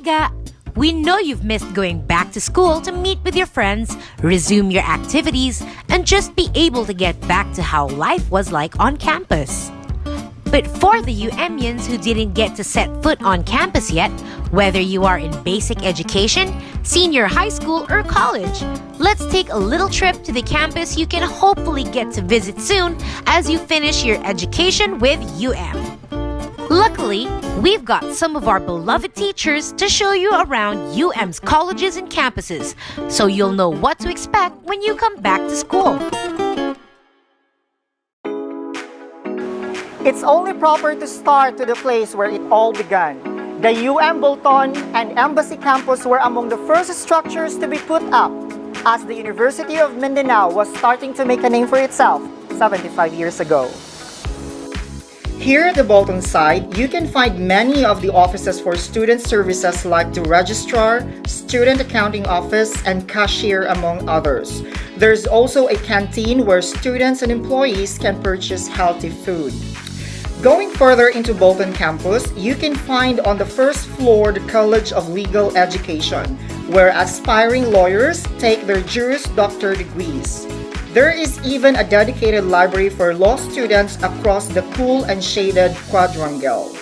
Talaga! We know you've missed going back to school to meet with your friends, resume your activities, and just be able to get back to how life was like on campus. But for the UMians who didn't get to set foot on campus yet, whether you are in basic education, senior high school, or college, let's take a little trip to the campus you can hopefully get to visit soon as you finish your education with Luckily, we've got some of our beloved teachers to show you around UM's colleges and campuses, so you'll know what to expect when you come back to school. It's only proper to start to the place where it all began. The Bolton and Embassy campus were among the first structures to be put up as the University of Mindanao was starting to make a name for itself 75 years ago. Here at the Bolton side, you can find many of the offices for student services like the registrar, student accounting office, and cashier, among others. There's also a canteen where students and employees can purchase healthy food. Going further into Bolton campus, you can find on the first floor the College of Legal Education, where aspiring lawyers take their Juris Doctor degrees. There is even a dedicated library for law students across the cool and shaded quadrangle.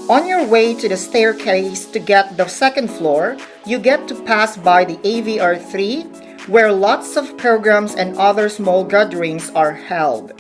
On your way to the staircase to get the second floor, you get to pass by the AVR3, where lots of programs and other small gatherings are held.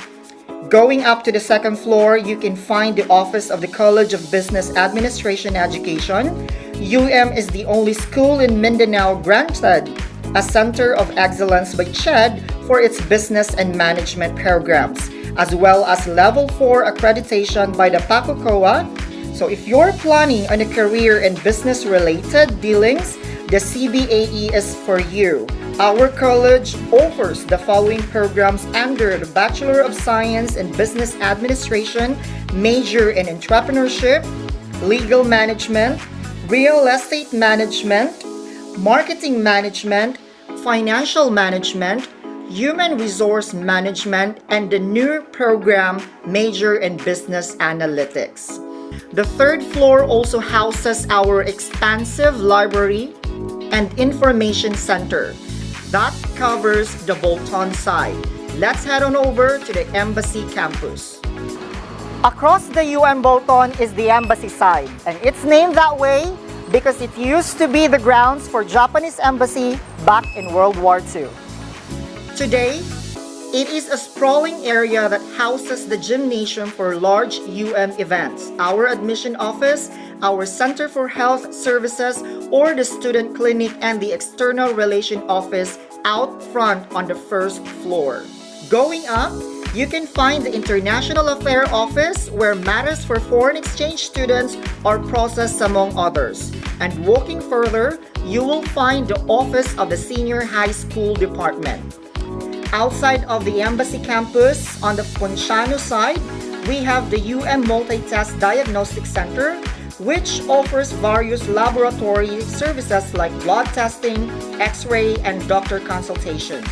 Going up to the second floor, you can find the office of the College of Business Administration Education. is the only school in Mindanao granted a Center of Excellence by BECEd for its business and management programs, as well as Level 4 accreditation by the PACOCOA. So if you're planning on a career in business-related dealings, the CBAE is for you. Our college offers the following programs under the Bachelor of Science in Business Administration, major in Entrepreneurship, Legal Management, Real Estate Management, Marketing Management, Financial Management, Human Resource Management, and the new program Major in Business Analytics. The third floor also houses our expansive library and information center. That covers the Bolton side. Let's head on over to the Embassy campus. Across the Bolton is the Embassy side, and it's named that way because it used to be the grounds for Japanese embassy back in World War II. Today, it is a sprawling area that houses the gymnasium for large events, our admission office, our Center for Health Services, or the student clinic and the external relation office out front on the first floor. Going up, you can find the International Affairs Office where matters for foreign exchange students are processed, among others. And walking further, you will find the office of the Senior High School Department. Outside of the Embassy campus, on the Ponciano side, we have the Multi-Test Diagnostic Center, which offers various laboratory services like blood testing, X-ray, and doctor consultations.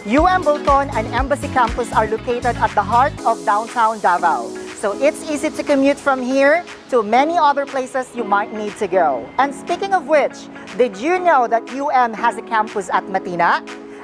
Bolton and Embassy campus are located at the heart of downtown Davao, so it's easy to commute from here to many other places you might need to go. And speaking of which, did you know that has a campus at Matina?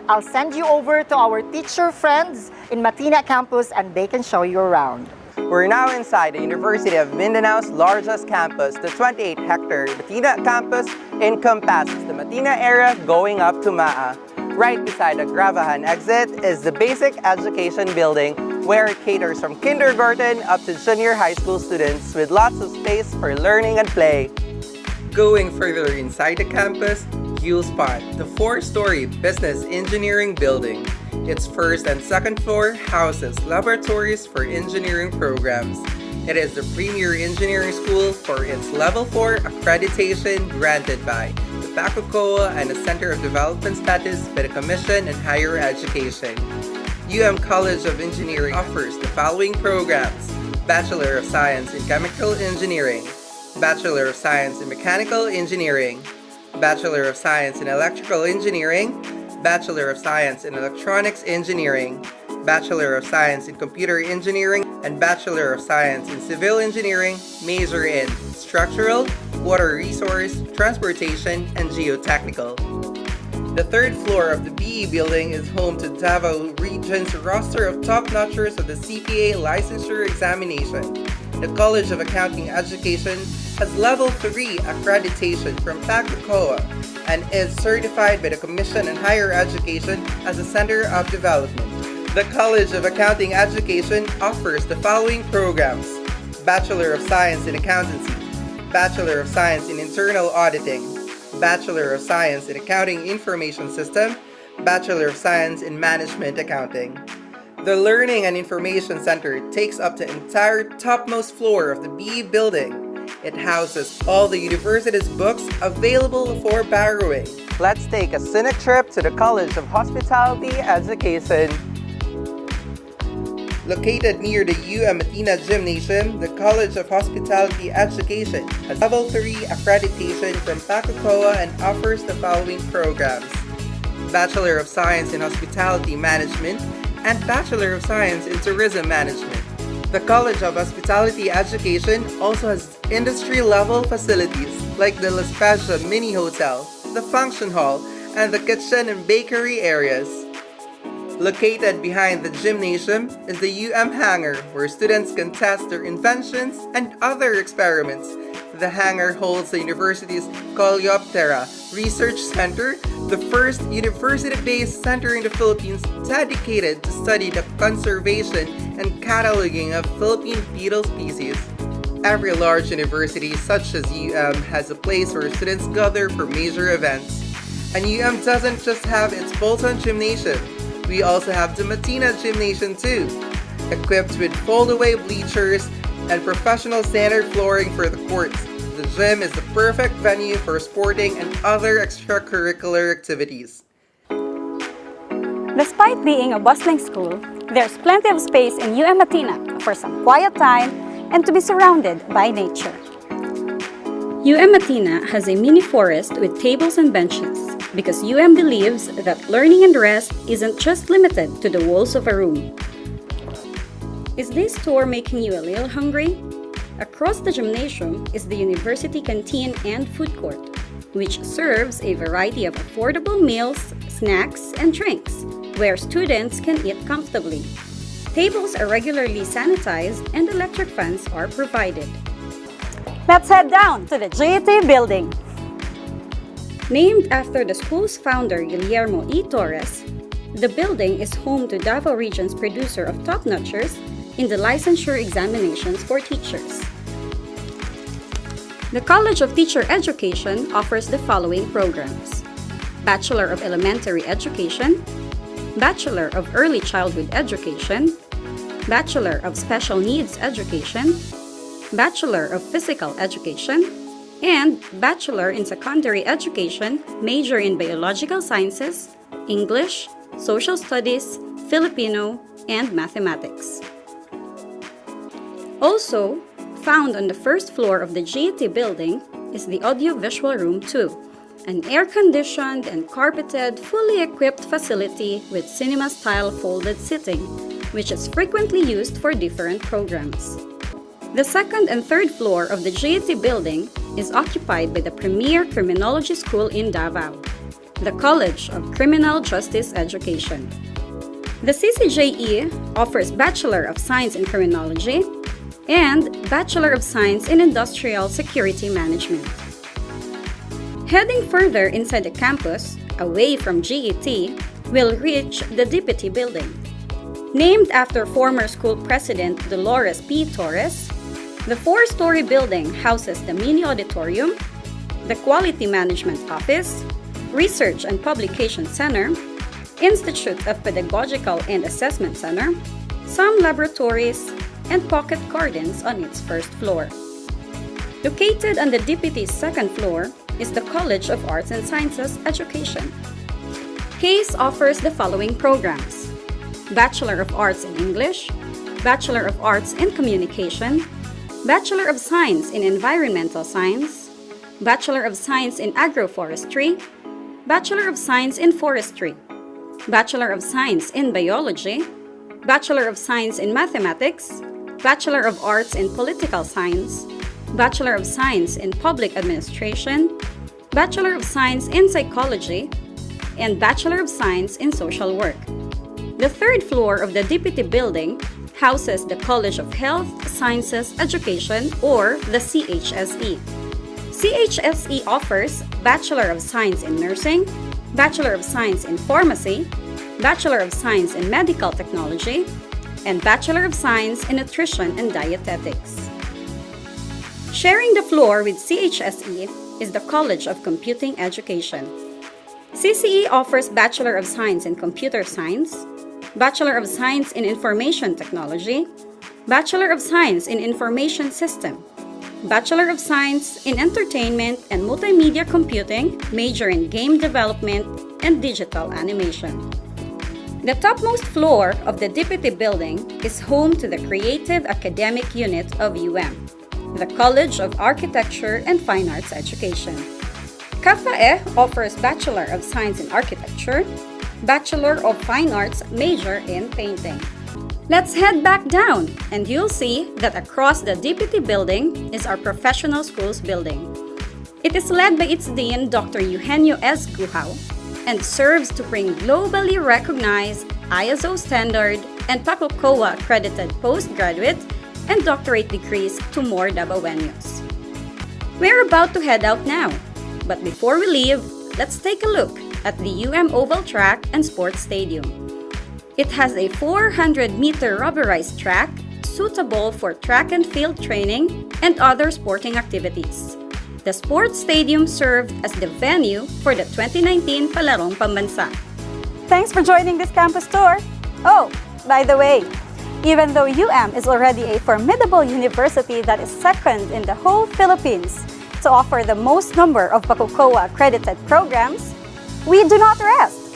I'll send you over to our teacher friends in Matina campus and they can show you around. We're now inside the University of Mindanao's largest campus. The 28-hectare Matina campus encompasses the Matina area going up to Maa. Right beside the Gravahan exit is the Basic Education building, where it caters from kindergarten up to junior high school students with lots of space for learning and play. Going further inside the campus, you'll spot the 4-story Business Engineering building. Its first and second floor houses laboratories for engineering programs. It is the premier engineering school for its Level 4 accreditation granted by the PACOCOA and the Center of Development Status by the Commission on Higher Education. College of Engineering offers the following programs: Bachelor of Science in Chemical Engineering, Bachelor of Science in Mechanical Engineering, Bachelor of Science in Electrical Engineering, Bachelor of Science in Electronics Engineering, Bachelor of Science in Computer Engineering, and Bachelor of Science in Civil Engineering, major in Structural, water resource, transportation, and geotechnical. The third floor of the BE building is home to Davao Region's roster of top-notchers of the CPA licensure examination. The College of Accounting Education has Level 3 accreditation from PACACOA and is certified by the Commission on Higher Education as a Center of Development. The College of Accounting Education offers the following programs: Bachelor of Science in Accountancy, Bachelor of Science in Internal Auditing, Bachelor of Science in Accounting Information System, Bachelor of Science in Management Accounting. The Learning and Information Center takes up the entire topmost floor of the BE building. It houses all the university's books available for borrowing. Let's take a scenic trip to the College of Hospitality Education. Located near the Matina Gymnasium, the College of Hospitality Education has Level 3 accreditation from PACACOA and offers the following programs: Bachelor of Science in Hospitality Management and Bachelor of Science in Tourism Management. The College of Hospitality Education also has industry-level facilities like the La Spezia Mini Hotel, the Function Hall, and the kitchen and bakery areas. Located behind the gymnasium is the hangar, where students can test their inventions and other experiments. The hangar holds the university's Coleoptera Research Center, the first university-based center in the Philippines dedicated to study the conservation and cataloging of Philippine beetle species. Every large university, such as has a place where students gather for major events. And doesn't just have its Bolton Gymnasium. We also have the Matina Gymnasium too, equipped with fold-away bleachers and professional standard flooring for the courts. The gym is the perfect venue for sporting and other extracurricular activities. Despite being a bustling school, there's plenty of space in Matina for some quiet time and to be surrounded by nature. Matina has a mini forest with tables and benches because believes that learning and rest isn't just limited to the walls of a room. Is this tour making you a little hungry? Across the gymnasium is the university canteen and food court, which serves a variety of affordable meals, snacks, and drinks, where students can eat comfortably. Tables are regularly sanitized and electric fans are provided. Let's head down to the GET building. Named after the school's founder, Guillermo E. Torres, the building is home to Davao Region's producer of top-notchers in the licensure examinations for teachers. The College of Teacher Education offers the following programs: Bachelor of Elementary Education, Bachelor of Early Childhood Education, Bachelor of Special Needs Education, Bachelor of Physical Education, and Bachelor in Secondary Education, major in Biological Sciences, English, Social Studies, Filipino, and Mathematics. Also, found on the first floor of the GET building is the Audio-Visual Room 2, an air-conditioned and carpeted, fully equipped facility with cinema-style folded seating, which is frequently used for different programs. The second and third floor of the GET building is occupied by the premier criminology school in Davao, the College of Criminal Justice Education. The CCJE offers Bachelor of Science in Criminology and Bachelor of Science in Industrial Security Management. Heading further inside the campus, away from GET, we'll reach the DPT building. Named after former school president Dolores P. Torres, the four-story building houses the mini auditorium, the Quality Management Office, Research and Publication Center, Institute of Pedagogical and Assessment Center, some laboratories, and pocket gardens on its first floor. Located on the DPT's second floor is the College of Arts and Sciences Education. CASE offers the following programs: Bachelor of Arts in English, Bachelor of Arts in Communication, Bachelor of Science in Environmental Science, Bachelor of Science in Agroforestry, Bachelor of Science in Forestry, Bachelor of Science in Biology, Bachelor of Science in Mathematics, Bachelor of Arts in Political Science, Bachelor of Science in Public Administration, Bachelor of Science in Psychology, and Bachelor of Science in Social Work. The third floor of the DPT building houses the College of Health Sciences Education, or the CHSE. CHSE offers Bachelor of Science in Nursing, Bachelor of Science in Pharmacy, Bachelor of Science in Medical Technology, and Bachelor of Science in Nutrition and Dietetics. Sharing the floor with CHSE is the College of Computing Education. CCE offers Bachelor of Science in Computer Science, Bachelor of Science in Information Technology, Bachelor of Science in Information System, Bachelor of Science in Entertainment and Multimedia Computing, major in Game Development and Digital Animation. The topmost floor of the DPT building is home to the Creative Academic Unit of the College of Architecture and Fine Arts Education. CAFAE offers Bachelor of Science in Architecture, Bachelor of Fine Arts major in Painting. Let's head back down and you'll see that across the DPT building is our Professional Schools building. It is led by its Dean, Dr. Eugenio S. Guhao, and serves to bring globally recognized ISO standard and PACOCOA accredited postgraduate and doctorate degrees to more Dabaweños. We're about to head out now, but before we leave, let's take a look at the Oval Track and Sports Stadium. It has a 400-meter rubberized track suitable for track and field training and other sporting activities. The sports stadium served as the venue for the 2019 Palarong Pambansa. Thanks for joining this campus tour. Oh, by the way, even though is already a formidable university that is second in the whole Philippines to offer the most number of PACOCOA accredited programs, we do not rest.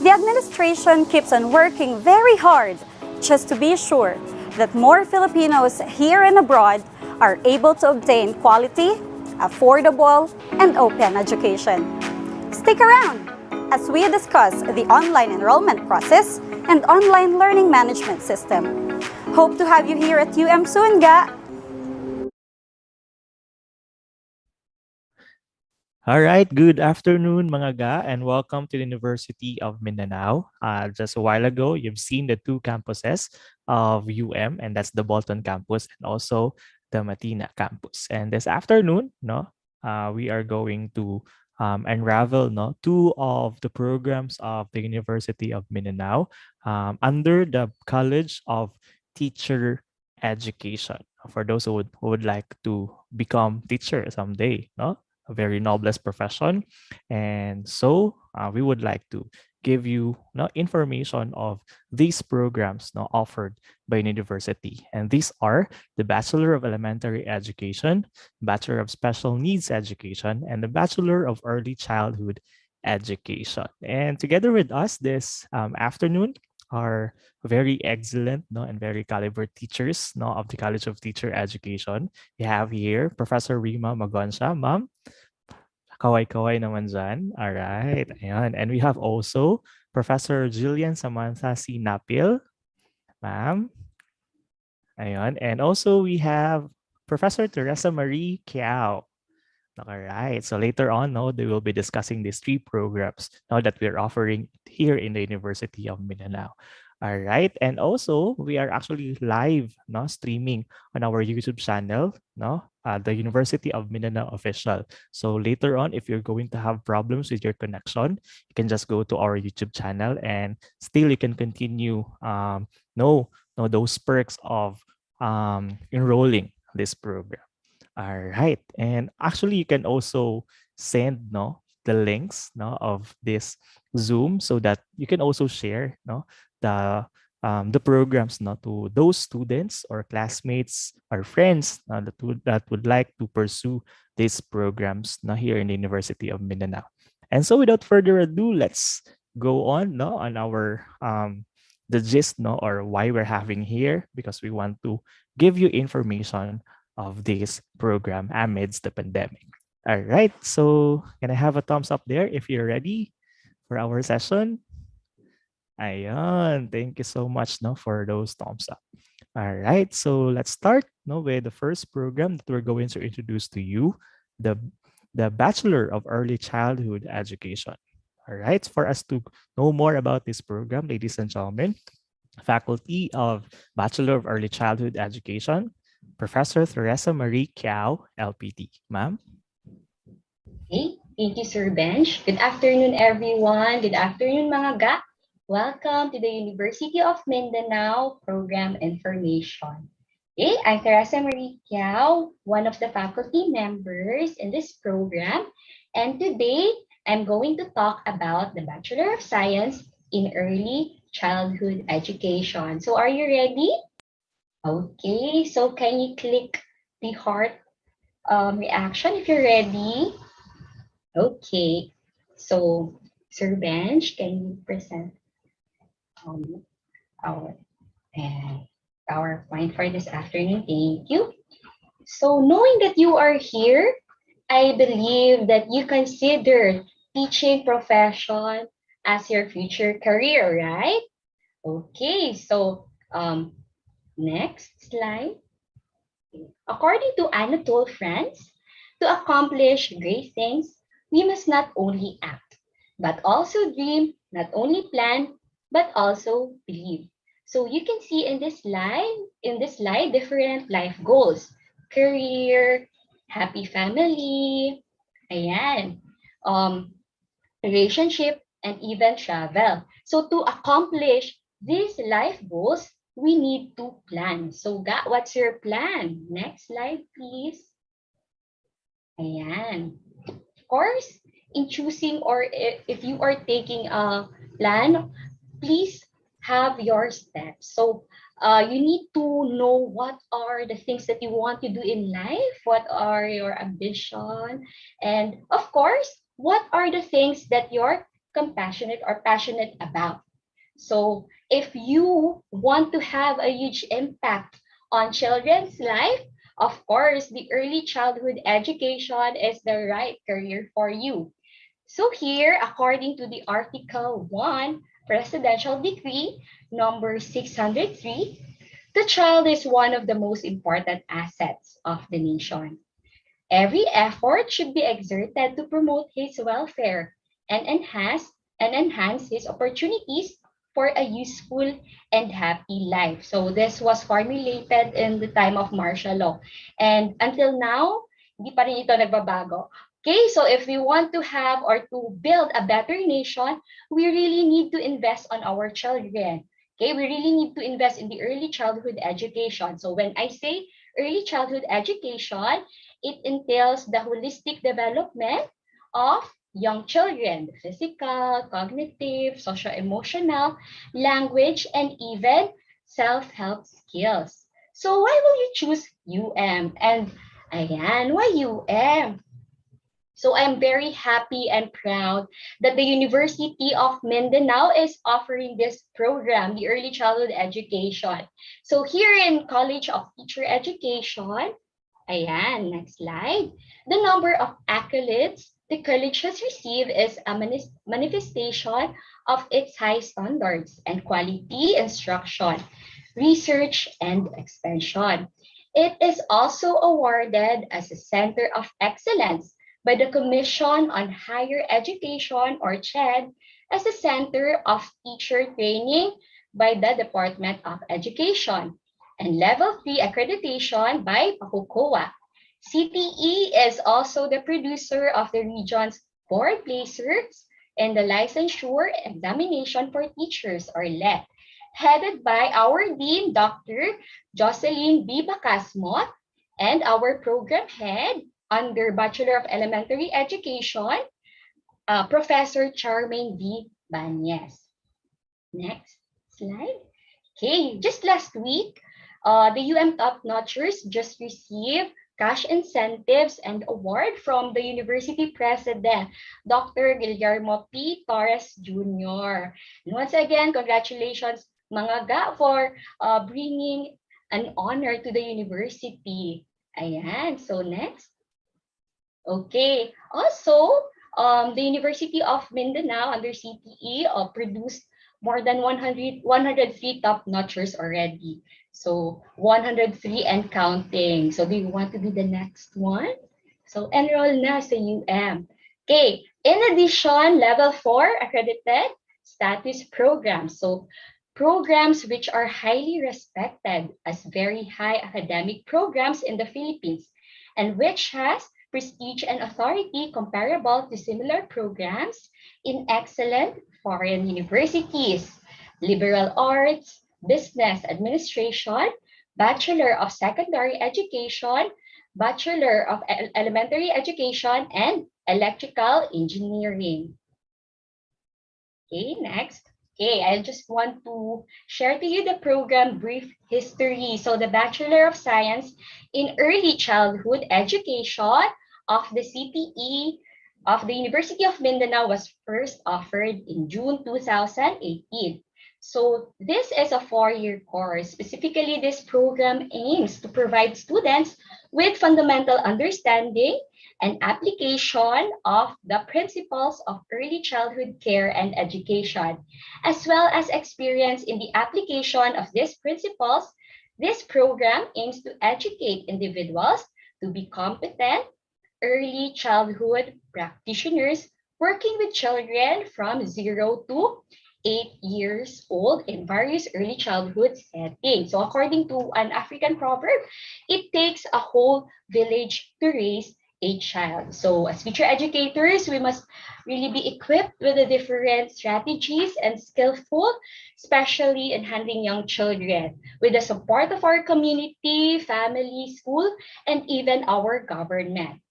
The administration keeps on working very hard just to be sure that more Filipinos here and abroad are able to obtain quality, affordable, and open education. Stick around as we discuss the online enrollment process and online learning management system. Hope to have you here at soon, ga! All right, good afternoon mga ga, and welcome to the University of Mindanao. Just a while ago, you've seen the two campuses of and that's the Bolton campus and also the Matina campus. And this afternoon, we are going to unravel two of the programs of the University of Mindanao under the College of Teacher Education. For those who would like to become teacher someday, a very noblest profession. And so we would like to give you information of these programs offered by university. And these are the Bachelor of Elementary Education, Bachelor of Special Needs Education, and the Bachelor of Early Childhood Education. And together with us this afternoon are very excellent and very caliber teachers of the College of Teacher Education. We have here Professor Rima Magonsha. Ma'am, kaway-kaway naman dyan. All right. Ayan. And we have also Professor Jillian Samantha C. Napil. Ma'am. Ayan. And also we have Professor Teresa Marie Kiao. All right. So later on, they will be discussing these three programs now that we're offering here in the University of Mindanao. All right. And also, we are actually live streaming on our YouTube channel, the University of Mindanao Official. So later on, if you're going to have problems with your connection, you can just go to our YouTube channel and still you can continue know those perks of enrolling this program. All right. And actually, you can also send the links of this Zoom so that you can also share the programs to those students or classmates or friends that would like to pursue these programs here in the University of Mindanao. And so without further ado, let's go on on our the gist or why we're having here, because we want to give you information of this program amidst the pandemic. All right, so can I have a thumbs up there if you're ready for our session? Ayan, thank you so much for those thumbs up. All right, so let's start with the first program that we're going to introduce to you, the, the Bachelor of Early Childhood Education. All right, for us to know more about this program, ladies and gentlemen, Faculty of Bachelor of Early Childhood Education, Professor Teresa Marie Kiao, LPT. Ma'am? Okay, thank you, Sir Bench. Good afternoon, everyone. Good afternoon, mga ga. Welcome to the University of Mindanao Program Information. Okay, I'm Teresa Marie Kiao, one of the faculty members in this program. And today, I'm going to talk about the Bachelor of Science in Early Childhood Education. So are you ready? Okay, so can you click the heart reaction if you're ready? Okay, so Sir Bench, can you present um, our uh, PowerPoint for this afternoon? Thank you. So knowing that you are here, I believe that you consider teaching profession as your future career, right? Okay, so next slide. According to Anatole France, to accomplish great things, we must not only act, but also dream, not only plan, but also believe. So you can see in this slide, different life goals, career, happy family, ayan, relationship, and even travel. So to accomplish these life goals, we need to plan. So what's your plan? Next slide, please. Ayan. Of course, in choosing or if you are taking a plan, please have your steps. So you need to know what are the things that you want to do in life, what are your ambition, and of course, what are the things that you're compassionate or passionate about. So if you want to have a huge impact on children's life, of course, the early childhood education is the right career for you. So here, according to the Article 1 Presidential Decree number 603, the child is one of the most important assets of the nation. Every effort should be exerted to promote his welfare and enhance his opportunities for a useful and happy life. So this was formulated in the time of martial law. And until now, hindi pa rin ito nagbabago. Okay, so if we want to have or to build a better nation, we really need to invest on our children. Okay, we really need to invest in the early childhood education. So when I say early childhood education, it entails the holistic development of young children, physical, cognitive, social-emotional, language, and even self-help skills. So why will you choose UM? And ayan, why UM? So I'm very happy and proud that the University of Mindanao is offering this program, the early childhood education. So here in College of Teacher Education, ayan, next slide. The number of accolades the college has received is a manifestation of its high standards and quality instruction, research, and extension. It is also awarded as a Center of Excellence by the Commission on Higher Education, or CHED, as a Center of Teacher Training by the Department of Education, and Level 3 accreditation by PAHUCOA. CTE is also the producer of the region's board placers in the licensure examination for teachers, or LET, headed by our Dean, Dr. Jocelyn B. Bacasmot, and our program head under Bachelor of Elementary Education, Professor Charmaine V. Banyes. Next slide. Okay, just last week, the UM Top Notchers just received cash incentives and award from the University President, Dr. Guillermo P. Torres Jr. And once again, congratulations, mga ga, for bringing an honor to the university. Ayan, so next. Okay, also, the University of Mindanao under CTE produced more than 103 top-notchers already. So 103 and counting. So do you want to be the next one? So enroll na sa UM. Okay, in addition, level 4 accredited status programs. So programs which are highly respected as very high academic programs in the Philippines and which has prestige and authority comparable to similar programs in excellent foreign universities, liberal arts, business administration, Bachelor of Secondary Education, Bachelor of Elementary Education, and Electrical Engineering. Okay, next. Okay, I just want to share to you the program brief history. So the Bachelor of Science in Early Childhood Education of the CTE of the University of Mindanao was first offered in June 2018. So this is a 4-year course. Specifically, this program aims to provide students with fundamental understanding and application of the principles of early childhood care and education, as well as experience in the application of these principles. This program aims to educate individuals to be competent early childhood practitioners working with children from 0 to 8 years old in various early childhood settings. So according to an African proverb, it takes a whole village to raise a child. So as future educators, we must really be equipped with the different strategies and skillful, especially in handling young children, with the support of our community, family, school, and even our government.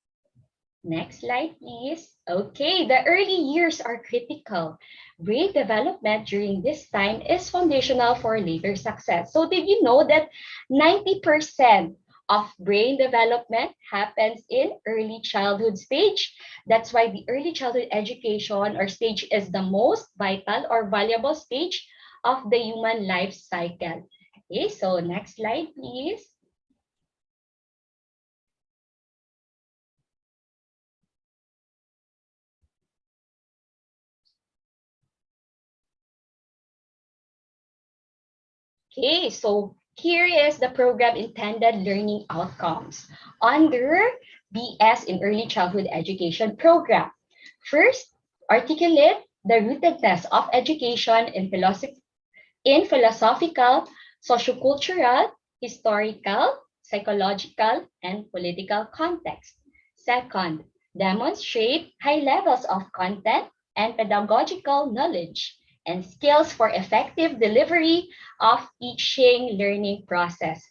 Next slide, please. Okay, the early years are critical. Brain development during this time is foundational for later success. So did you know that 90% of brain development happens in early childhood stage? That's why the early childhood education or stage is the most vital or valuable stage of the human life cycle. Okay, so next slide, please. Okay, so here is the program intended learning outcomes under BS in Early Childhood Education program. First, articulate the rootedness of education in philosophical, sociocultural, historical, psychological, and political context. Second, demonstrate high levels of content and pedagogical knowledge and skills for effective delivery of teaching learning process.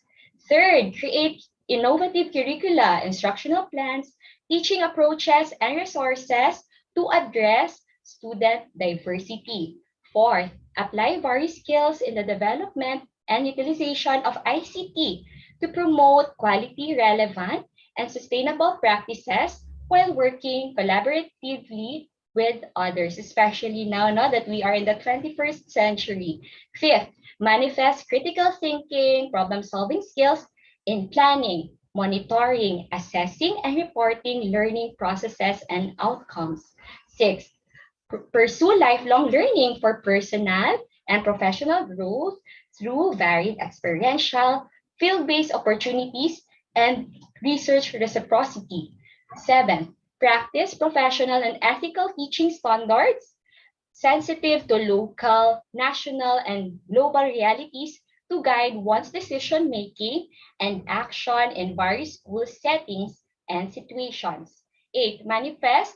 Third, create innovative curricula, instructional plans, teaching approaches, and resources to address student diversity. Fourth, apply various skills in the development and utilization of ICT to promote quality, relevant, and sustainable practices while working collaboratively with others, especially now that we are in the 21st century. Fifth, manifest critical thinking, problem-solving skills in planning, monitoring, assessing, and reporting learning processes and outcomes. Sixth, pursue lifelong learning for personal and professional growth through varied experiential, field-based opportunities, and research reciprocity. Seven, practice professional and ethical teaching standards sensitive to local, national, and global realities to guide one's decision making and action in various school settings and situations. Eight, manifest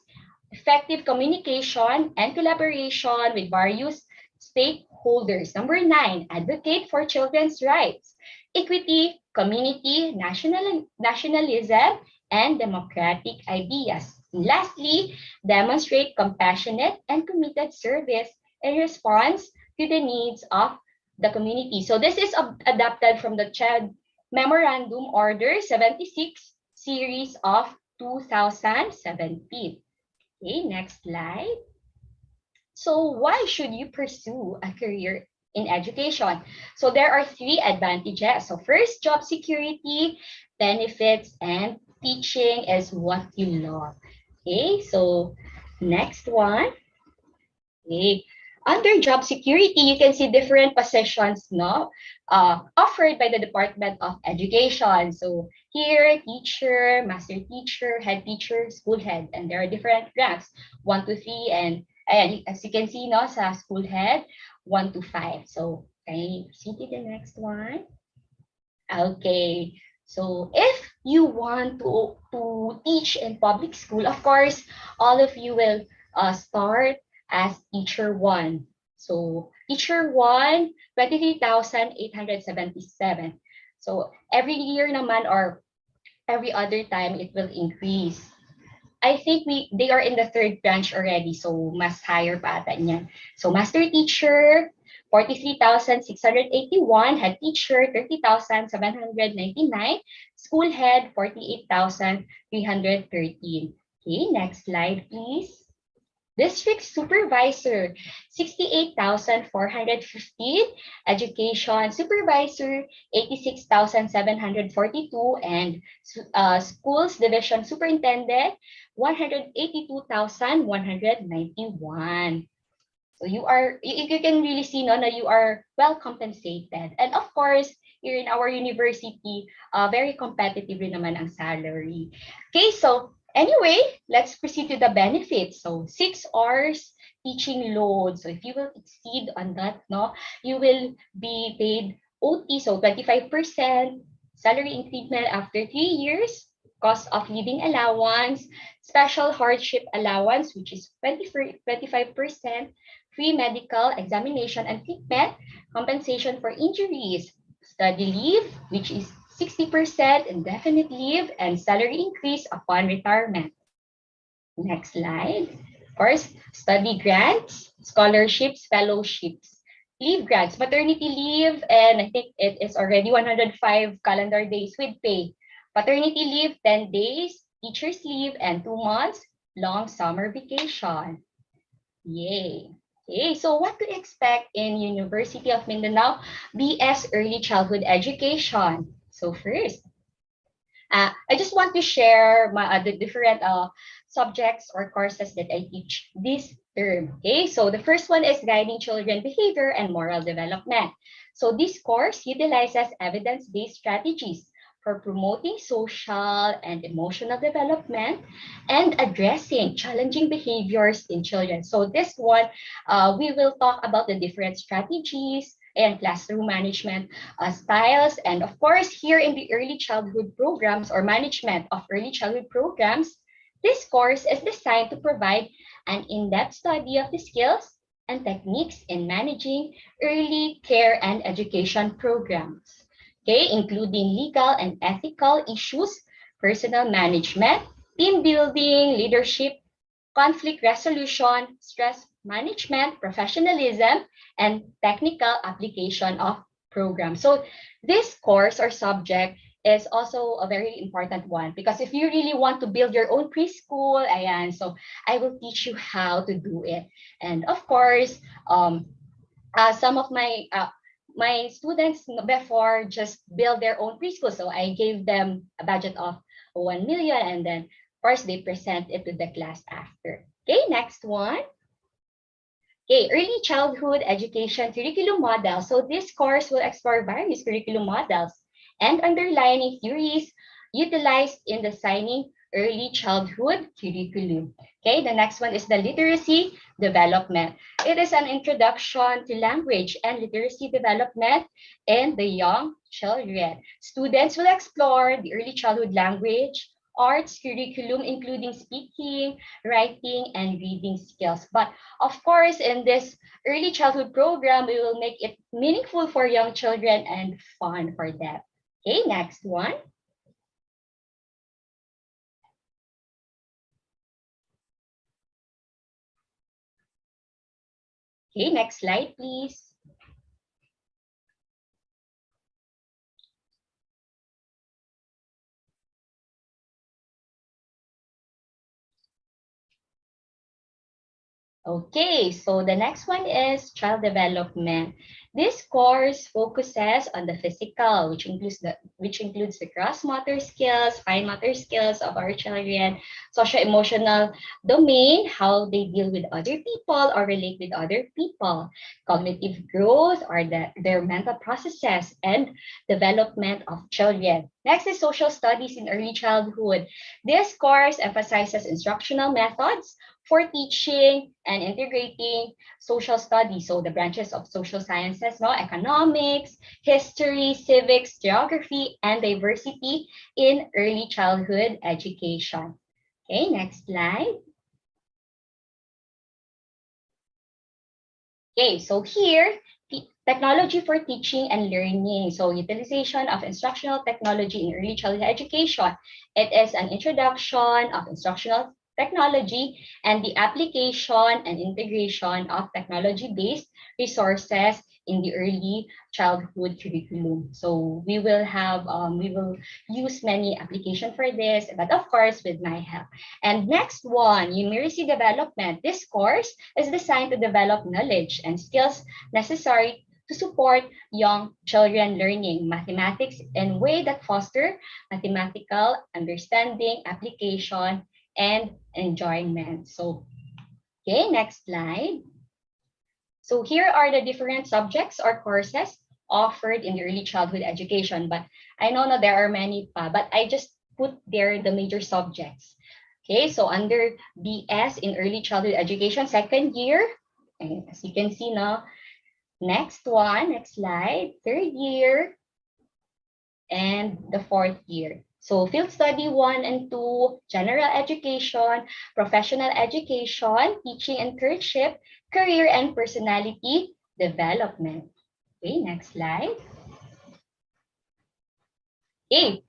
effective communication and collaboration with various stakeholders. Number nine, advocate for children's rights, equity, community, nationalism, and democratic ideas. Lastly, demonstrate compassionate and committed service in response to the needs of the community. So this is adapted from the CHED Memorandum Order 76 series of 2017. Okay, next slide. So why should you pursue a career in education? So there are three advantages. So first, job security, benefits, and teaching is what you love. Okay, so next one. Okay. under job security, you can see different positions, no, offered by the Department of Education. So here, teacher, master teacher, head teacher, school head, and there are different ranks, 1 to 3, and as you can see, no, sa school head, 1 to 5. So can you proceed to the next one? Okay. So if you want to teach in public school, of course, all of you will start as teacher one. So teacher one, 23,877. So every year naman or every other time it will increase. I think they are in the third branch already, so mas higher pa ata niyan. So master teacher, 43,681, head teacher, 30,799, school head, 48,313. Okay, next slide, please. District supervisor, 68,415. Education supervisor, 86,742. And schools division superintendent, 182,191. So you can really see, no, that you are well compensated. And of course, here in our university, very competitive rin naman ang salary. Okay, so anyway, let's proceed to the benefits. So 6 hours teaching load. So if you will exceed on that, no, you will be paid OT, so 25%, salary increment after 3 years, cost of living allowance, special hardship allowance, which is 25%, free medical examination and treatment, compensation for injuries, study leave, which is 60%, indefinite leave, and salary increase upon retirement. Next slide. Of course, study grants, scholarships, fellowships, leave grants, maternity leave, and I think it is already 105 calendar days with pay. Paternity leave, 10 days, teacher's leave, and 2 months, long summer vacation. Yay. Okay, so what to expect in University of Mindanao BS Early Childhood Education? So first, I just want to share the different subjects or courses that I teach this term. Okay, so the first one is guiding children behavior and moral development. So this course utilizes evidence-based strategies for promoting social and emotional development and addressing challenging behaviors in children. So this one, we will talk about the different strategies and classroom management styles. And of course, here in the early childhood programs or management of early childhood programs, this course is designed to provide an in-depth study of the skills and techniques in managing early care and education programs. Okay, including legal and ethical issues, personal management, team building, leadership, conflict resolution, stress management, professionalism, and technical application of programs. So this course or subject is also a very important one because if you really want to build your own preschool, ayan, so I will teach you how to do it. And of course, some of my students before just build their own preschool. So I gave them a budget of 1 million and then of course they present it to the class after. Okay, next one. Okay, early childhood education curriculum model. So this course will explore various curriculum models and underlying theories utilized in designing early childhood curriculum. Okay, the next one is the literacy development. It is an introduction to language and literacy development in the young children. Students will explore the early childhood language, arts curriculum, including speaking, writing, and reading skills. But of course, in this early childhood program, we will make it meaningful for young children and fun for them. Okay, next one. Okay, next slide, please. Okay, so the next one is child development. This course focuses on the physical, which includes the gross motor skills, fine motor skills of our children, social emotional domain, how they deal with other people or relate with other people, cognitive growth or their mental processes and development of children. Next is social studies in early childhood. This course emphasizes instructional methods for teaching and integrating social studies. So the branches of social sciences, no, economics, history, civics, geography, and diversity in early childhood education. Okay, next slide. Okay, so here, technology for teaching and learning. So utilization of instructional technology in early childhood education. It is an introduction of instructional technology and the application and integration of technology-based resources in the early childhood curriculum. So we will use many application for this, but of course with my help. And next one, numeracy development. This course is designed to develop knowledge and skills necessary to support young children learning mathematics in a way that foster mathematical understanding, application, and enjoyment. So, okay, next slide. So here are the different subjects or courses offered in the early childhood education. But I know that there are many pa, but I just put there the major subjects. Okay, so under BS in early childhood education, second year, and as you can see now, next one, next slide, third year, and the fourth year. So field study 1 and 2, general education, professional education, teaching and courtship, career and personality development. Okay, next slide. Okay,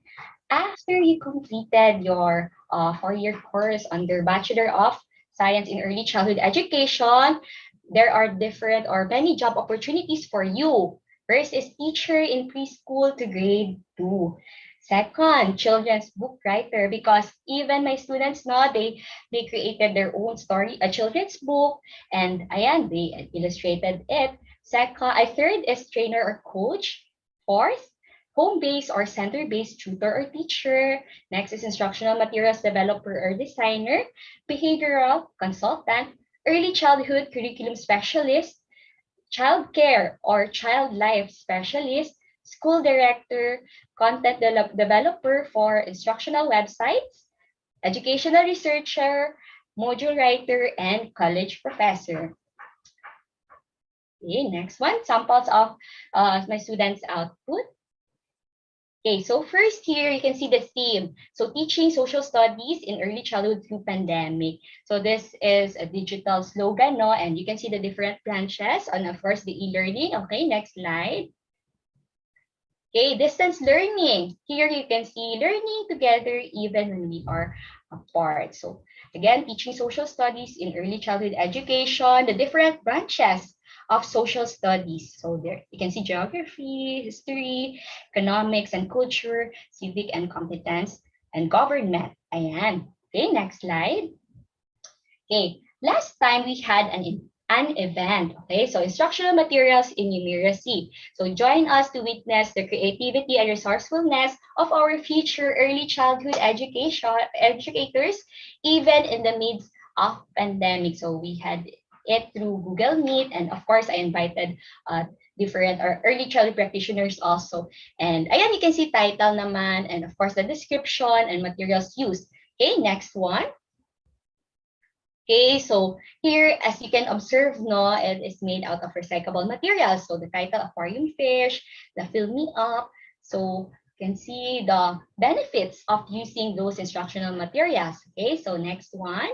after you completed your 4-year course under Bachelor of Science in Early Childhood Education, there are different or many job opportunities for you. First is teacher in preschool to grade 2. Second, children's book writer, because even my students now, they created their own story, a children's book, and ayan, they illustrated it. Third is trainer or coach. Fourth, home-based or center-based tutor or teacher. Next is instructional materials developer or designer, behavioral consultant, early childhood curriculum specialist, child care or child life specialist, school director, content developer for instructional websites, educational researcher, module writer, and college professor. Okay, next one, samples of my students' output. Okay, so first here you can see the theme. So teaching social studies in early childhood through pandemic. So this is a digital slogan, no? And you can see the different branches and of course the e-learning. Okay, next slide. Okay, distance learning. Here you can see learning together even when we are apart. So again, teaching social studies in early childhood education, the different branches of social studies. So there you can see geography, history, economics and culture, civic and competence, and government. Ayan. Okay, next slide. Okay, last time we had an event. Okay, so instructional materials in numeracy. So join us to witness the creativity and resourcefulness of our future early childhood educators, even in the midst of pandemic. So we had it through Google Meet, and of course, I invited different or early childhood practitioners also. And ayan, you can see title naman, and of course, the description and materials used. Okay, next one. Okay, so here, as you can observe, no, it is made out of recyclable materials. So the title, aquarium fish, the fill me up. So you can see the benefits of using those instructional materials. Okay, so next one.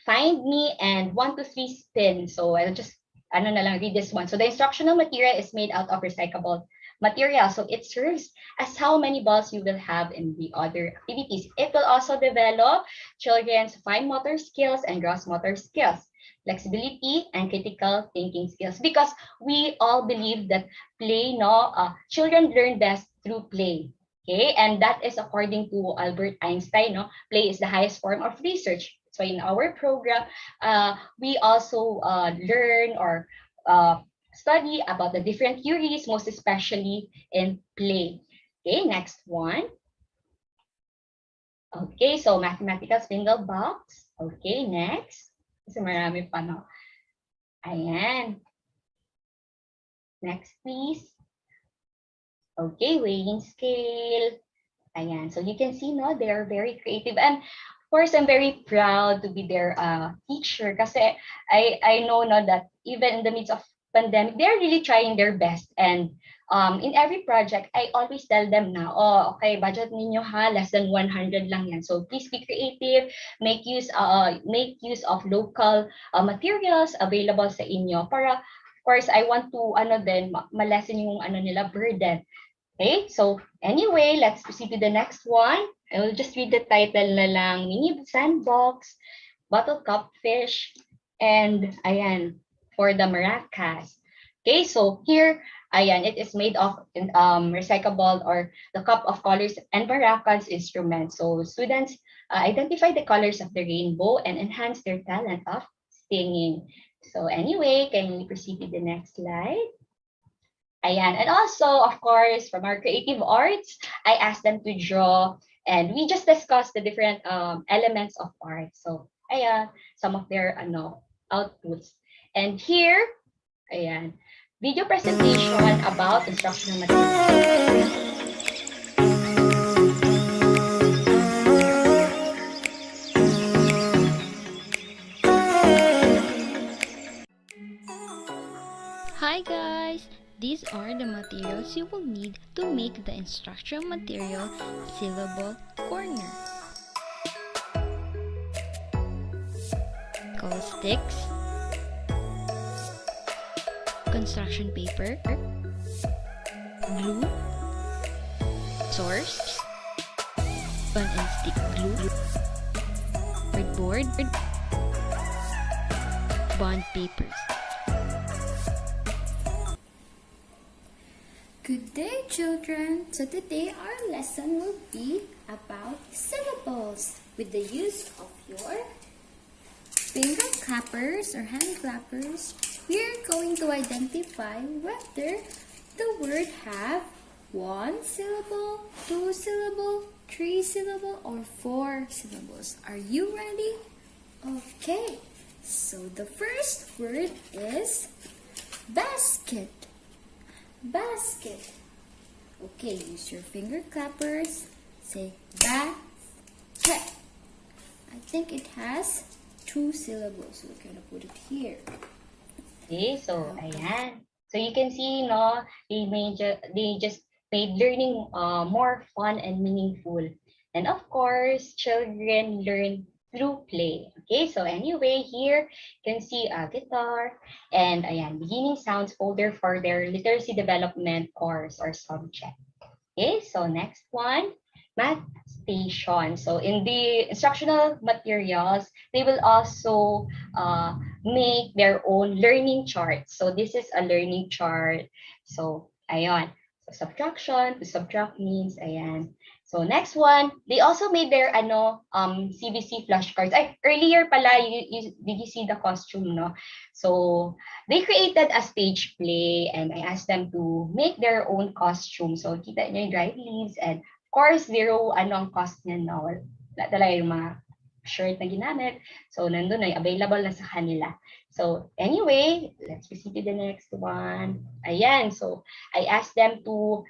Find me and 1 to 3 spin. So I'll just read this one. So the instructional material is made out of recyclable material. So it serves as how many balls you will have in the other activities. It will also develop children's fine motor skills and gross motor skills, flexibility and critical thinking skills, because we all believe that children learn best through play. Okay, and that is according to Albert Einstein. Play is the highest form of research. So in our program, we also learn or study about the different theories, most especially in play. Okay, next one. Okay, so mathematical single box. Okay, next. Kasi marami pa, no? Ayan. Next, please. Okay, weighing scale. Ayan. So you can see, no, they are very creative. And of course, I'm very proud to be their teacher kasi I know, no, that even in the midst of pandemic, they're really trying their best. And in every project, I always tell them na, oh, okay, budget ninyo ha, less than 100 lang yan. So please be creative, make use of local materials available sa inyo para, of course, I want to ma-lessen yung nila burden. Okay, so anyway, let's proceed to the next one. I will just read the title na lang, Mini Sandbox, Bottle Cup Fish, and ayan, for the maracas. Okay, so here, ayan, it is made of recyclable or the cup of colors and maracas instruments. So students identify the colors of the rainbow and enhance their talent of singing. So anyway, can we proceed to the next slide? Ayan. And also, of course, from our creative arts, I asked them to draw and we just discussed the different elements of art. So, ayan, some of their outputs. And here, ayan, video presentation about instructional materials. Hi guys! These are the materials you will need to make the instructional material syllable corner. Call sticks, construction paper, glue, source, bond and stick glue, cardboard, bond papers. Good day, children. So today our lesson will be about syllables with the use of your finger clappers or hand clappers. We are going to identify whether the word have 1 syllable, 2 syllable, 3 syllable, or 4 syllables. Are you ready? Okay. So the first word is basket. Basket. Okay, use your finger clappers. Say basket. I think it has 2 syllables. So we're gonna put it here. Okay, so ayan. So you can see, no, they just made learning more fun and meaningful. And of course, children learn through play. Okay, so anyway, here you can see a guitar and ayan, beginning sounds folder for their literacy development course or subject. Okay, so next one, math station. So in the instructional materials, they will also make their own learning chart. So this is a learning chart. So ayan, so subtraction, to subtract means ayan. So next one, they also made their CBC flashcards. Earlier pala, did you see the costume, no? So they created a stage play and I asked them to make their own costume. So kita nyo yung dried leaves and of course, zero ang cost niya, no? Wala talaga yung mga shirt na ginamit. So nandun na, available na sa kanila. So anyway, let's proceed to the next one. Ayan, so I asked them to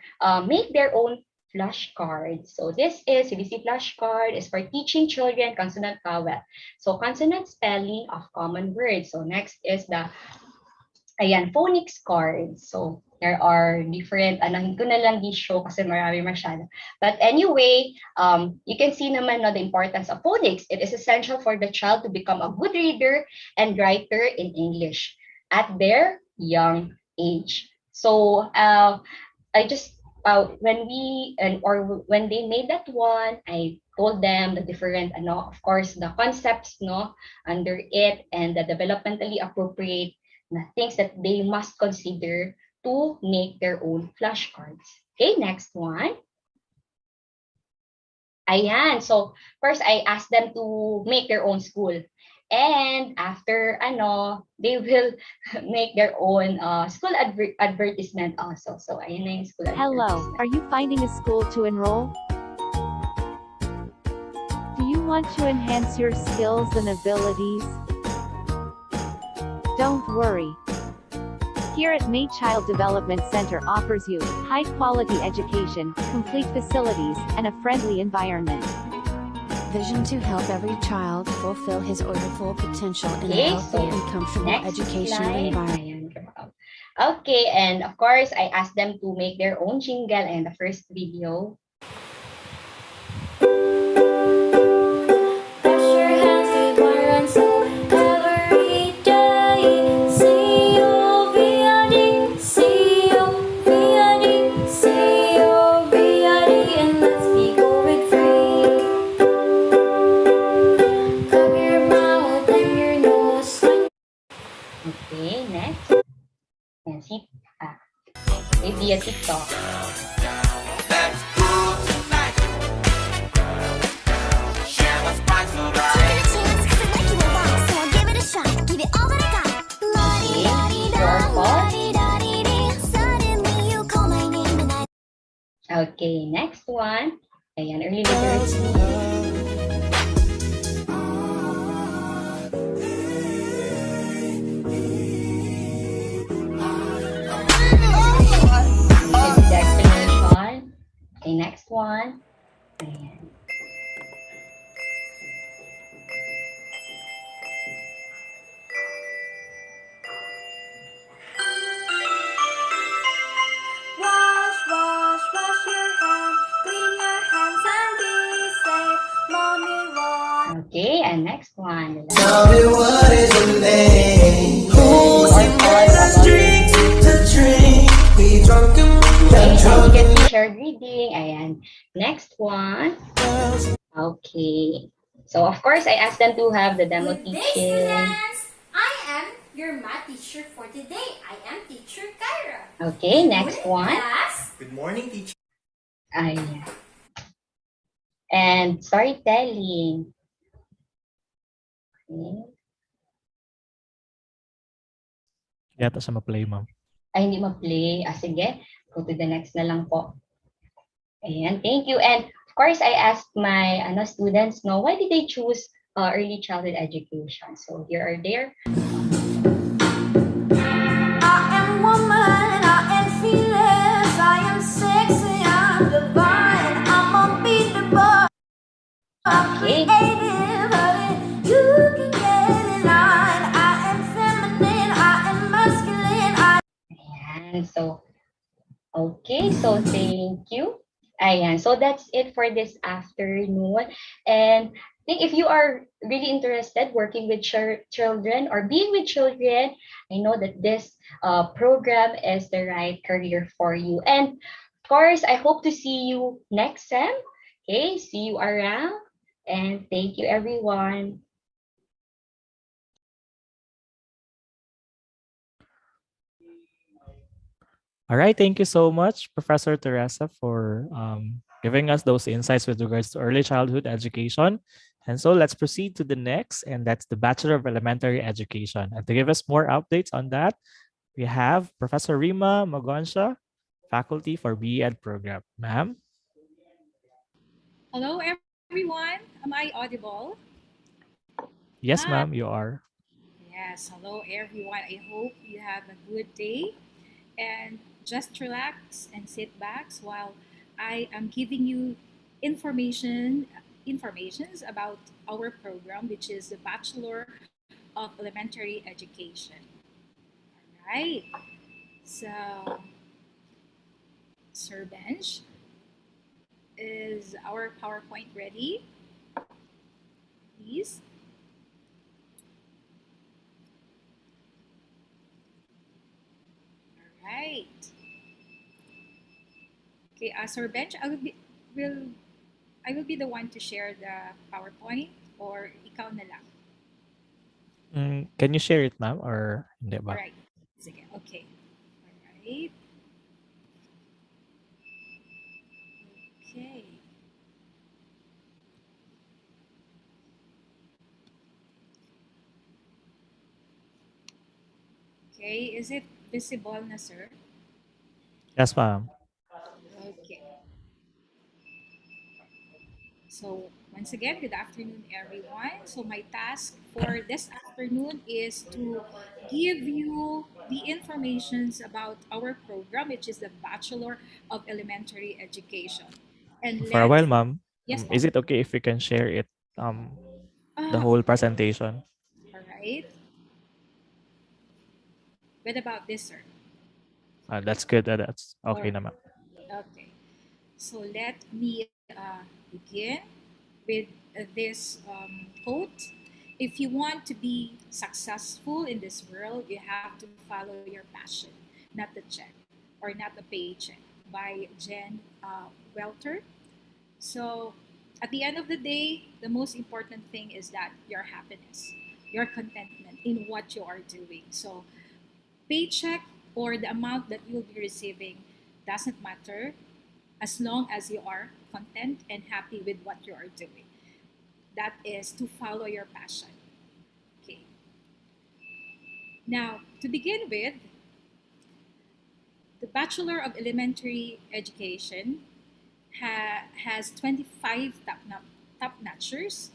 make their own flashcards. So this is CBC flashcard is for teaching children consonant vowel. So consonant spelling of common words. So next is the phonics cards. So there are different, hindi ko na lang di-show kasi marami masyado. But anyway, you can see naman, no, the importance of phonics. It is essential for the child to become a good reader and writer in English at their young age. So I just when they made that one, I told them the different, of course, the concepts, no, under it and the developmentally appropriate things that they must consider to make their own flashcards. Okay, next one. Ayan. So, first, I asked them to make their own school. And after, they will make their own school advertisement also. So, ayan na yung school Hello, advertisement. are you finding a school to enroll? Do you want to enhance your skills and abilities? Don't worry. Here at May Child Development Center offers you high-quality education, complete facilities, and a friendly environment. Vision to help every child fulfill his or her full potential in a healthy and comfortable educational environment. Okay, and of course, I asked them to make their own jingle and the first video. Okay, next. And see, maybe a TikTok. Okay, next one. Ayan, early literacy. The explanation. Okay, next one. Ayan. Wash your hands, clean your hands and be safe. Mommy, wash. Okay, and next one. Tell me what is your name? Who's in the street to drink? We drunk and Okay, get teacher greeting. Ayan. Next one. Okay. So, of course, I asked them to have the demo Good day, teaching. students! I am your math teacher for today. I am teacher Kyra. Okay, next one. Class. Good morning, teacher. Ayan. And storytelling. Okay. Yata siya ma-play, ma'am. Ay, hindi ma-play. Sige. Go to the next na lang po. Ayan, thank you. And of course, I asked my students, why did they choose early childhood education? So here are their. I am woman, I am fearless, I am sexy, I'm divine, I'm unbeatable, I'm creative, you can get in line. I am feminine, I am masculine, Ayan, so, okay, so thank you. Ayan, so that's it for this afternoon. And I think if you are really interested working with children or being with children, I know that this program is the right career for you. And of course, I hope to see you next sem. Okay, see you around. And thank you, everyone. All right, thank you so much, Professor Teresa, for giving us those insights with regards to early childhood education. And so let's proceed to the next, and that's the Bachelor of Elementary Education. And to give us more updates on that, we have Professor Rima Magonsha, faculty for BECEd program. Ma'am? Hello, everyone. Am I audible? Yes, ma'am, you are. Yes, hello, everyone. I hope you have a good day and just relax and sit back while I am giving you informations about our program, which is the Bachelor of Elementary Education. All right. So, Sir Bench, is our PowerPoint ready? Please. All right. Okay, Sir Bench, I will be the one to share the PowerPoint or ikaw na lang. Can you share it, ma'am, or hindi ba? Alright. Sige, okay. Alright. Okay. Okay, is it visible na, sir? Yes, ma'am. Okay. So once again, good afternoon, everyone. So my task for this afternoon is to give you the informations about our program, which is the Bachelor of Elementary Education. And For a while, let's, ma'am, yes, is ma'am. it okay if we can share it, um, the Ah, whole presentation? all right. What about this, sir? That's good. That's All okay, right. naman. Okay. So let me begin with quote. If you want to be successful in this world, you have to follow your passion, not the check or not the paycheck, by Jen Welter. So, at the end of the day, the most important thing is that your happiness, your contentment in what you are doing. So, paycheck or the amount that you'll be receiving doesn't matter as long as you are content and happy with what you are doing. That is to follow your passion. Okay. Now, to begin with, the Bachelor of Elementary Education has 25 top notchers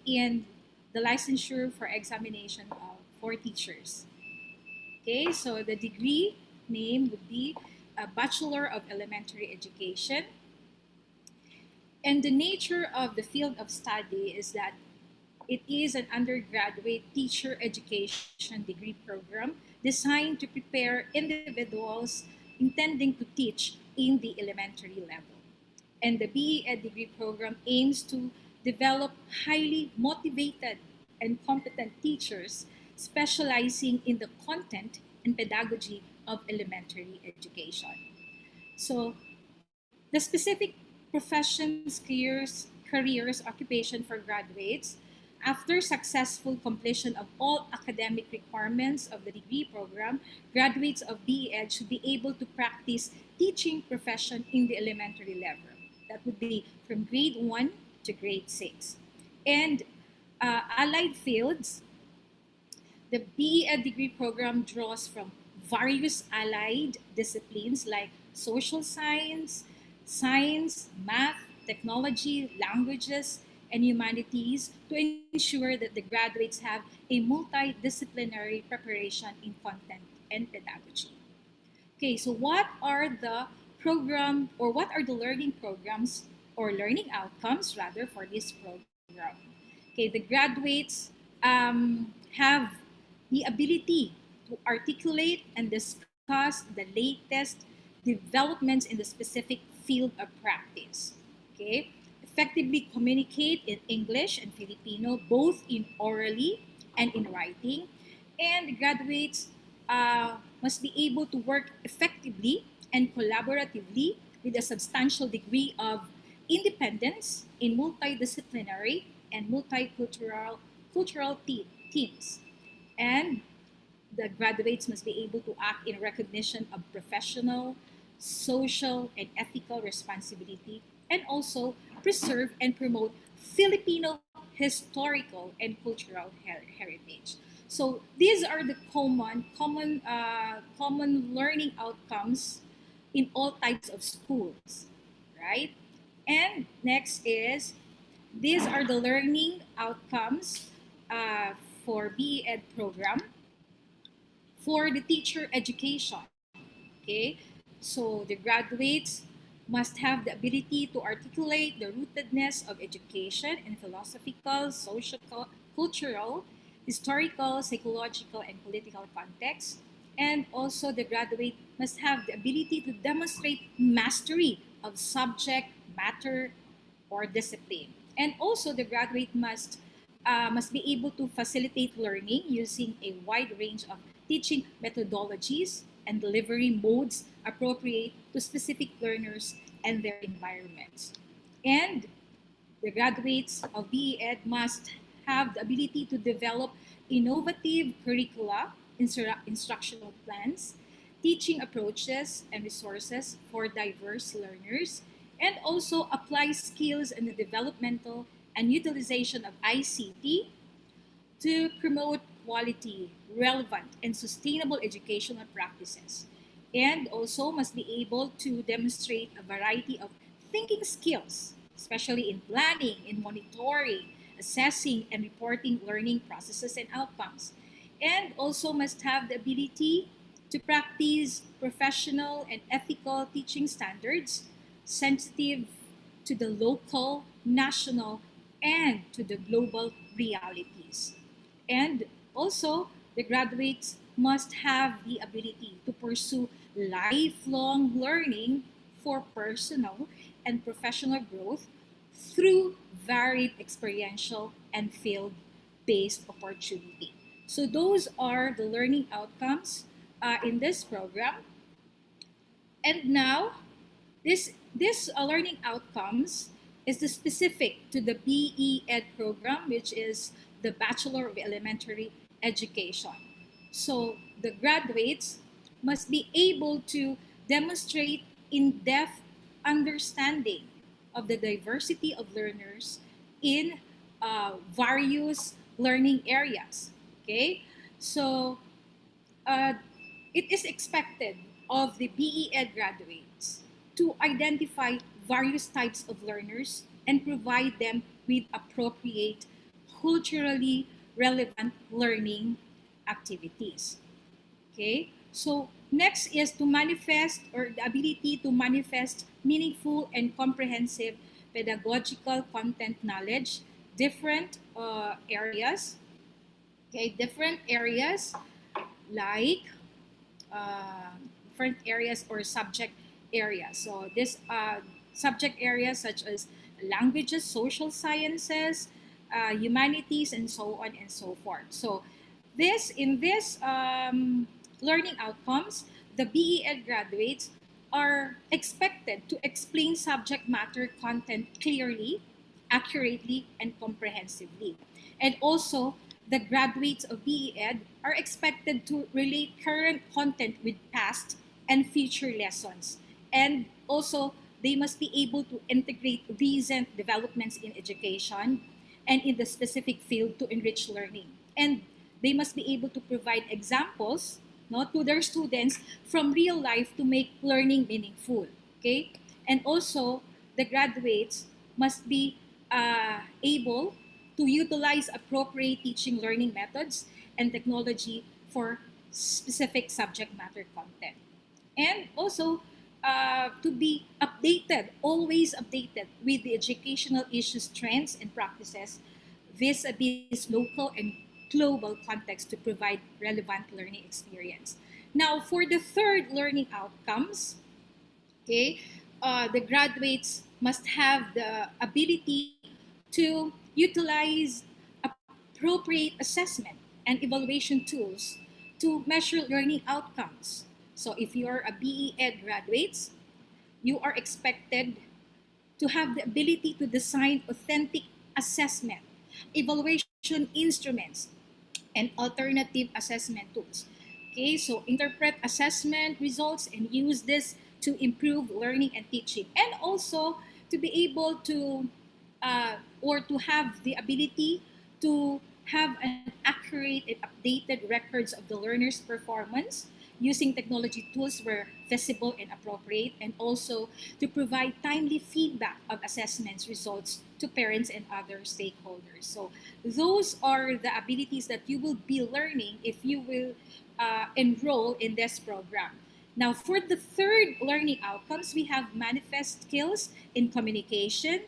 in the licensure for examination for teachers. Okay, so the degree name would be a Bachelor of Elementary Education. And the nature of the field of study is that it is an undergraduate teacher education degree program designed to prepare individuals intending to teach in the elementary level. And the BECEd degree program aims to develop highly motivated and competent teachers specializing in the content and pedagogy of elementary education. So the specific professions, careers, occupation for graduates after successful completion of all academic requirements of the degree program, graduates of BEd should be able to practice teaching profession in the elementary level. That would be from grade 1 to grade 6. And allied fields, the BEd degree program draws from various allied disciplines like social science, math, technology, languages, and humanities to ensure that the graduates have a multidisciplinary preparation in content and pedagogy. Okay, so what are the program or what are the learning programs or learning outcomes rather for this program? Okay, the graduates have the ability to articulate and discuss the latest developments in the specific field of practice. Okay, effectively communicate in English and Filipino, both in orally and in writing, and graduates must be able to work effectively and collaboratively with a substantial degree of independence in multidisciplinary and multicultural teams. And the graduates must be able to act in recognition of professional, social, and ethical responsibility, and also preserve and promote Filipino historical and cultural heritage. So these are the common learning outcomes in all types of schools, right? And next is these are the learning outcomes for BEd program for the teacher education. Okay, so the graduates must have the ability to articulate the rootedness of education in philosophical, social, cultural, historical, psychological, and political contexts. And also, the graduate must have the ability to demonstrate mastery of subject, matter, or discipline. And also, the graduate must be able to facilitate learning using a wide range of teaching methodologies and delivery modes appropriate to specific learners and their environments. And the graduates of BEd must have the ability to develop innovative curricula, instructional plans, teaching approaches and resources for diverse learners, and also apply skills in the developmental and utilization of ICT to promote quality, relevant, and sustainable educational practices, and also must be able to demonstrate a variety of thinking skills, especially in planning, in monitoring, assessing, and reporting learning processes and outcomes. And also must have the ability to practice professional and ethical teaching standards sensitive to the local, national, and to the global realities. And also, the graduates must have the ability to pursue lifelong learning for personal and professional growth through varied experiential and field based opportunity. So, those are the learning outcomes in this program. And now, this learning outcomes is the specific to the BECEd program, which is the Bachelor of Elementary Education. So the graduates must be able to demonstrate in-depth understanding of the diversity of learners in various learning areas. Okay, so uh, it is expected of the BECed graduates to identify various types of learners and provide them with appropriate, culturally relevant learning activities. Okay, so next is to manifest or the ability to manifest meaningful and comprehensive pedagogical content knowledge, different areas, okay, different areas like different areas or subject areas. So this subject areas such as languages, social sciences, humanities, and so on and so forth. So this in this learning outcomes, the BECed graduates are expected to explain subject matter content clearly, accurately, and comprehensively. And also, the graduates of BECed are expected to relate current content with past and future lessons. And also, they must be able to integrate recent developments in education and in the specific field to enrich learning. And they must be able to provide examples, no, to their students from real life to make learning meaningful. Okay? And also, the graduates must be able to utilize appropriate teaching learning methods and technology for specific subject matter content. And also to be updated, always updated with the educational issues, trends, and practices vis-a-vis local and global context to provide relevant learning experience. Now, for the third learning outcomes, okay, the graduates must have the ability to utilize appropriate assessment and evaluation tools to measure learning outcomes. So if you are a BECed graduates, you are expected to have the ability to design authentic assessment, evaluation instruments, and alternative assessment tools. Okay, so interpret assessment results and use this to improve learning and teaching, and also to be able to or to have the ability to have an accurate and updated records of the learner's performance using technology tools where feasible and appropriate, and also to provide timely feedback of assessments results to parents and other stakeholders. So those are the abilities that you will be learning if you will enroll in this program. Now, for the third learning outcomes, we have manifest skills in communication,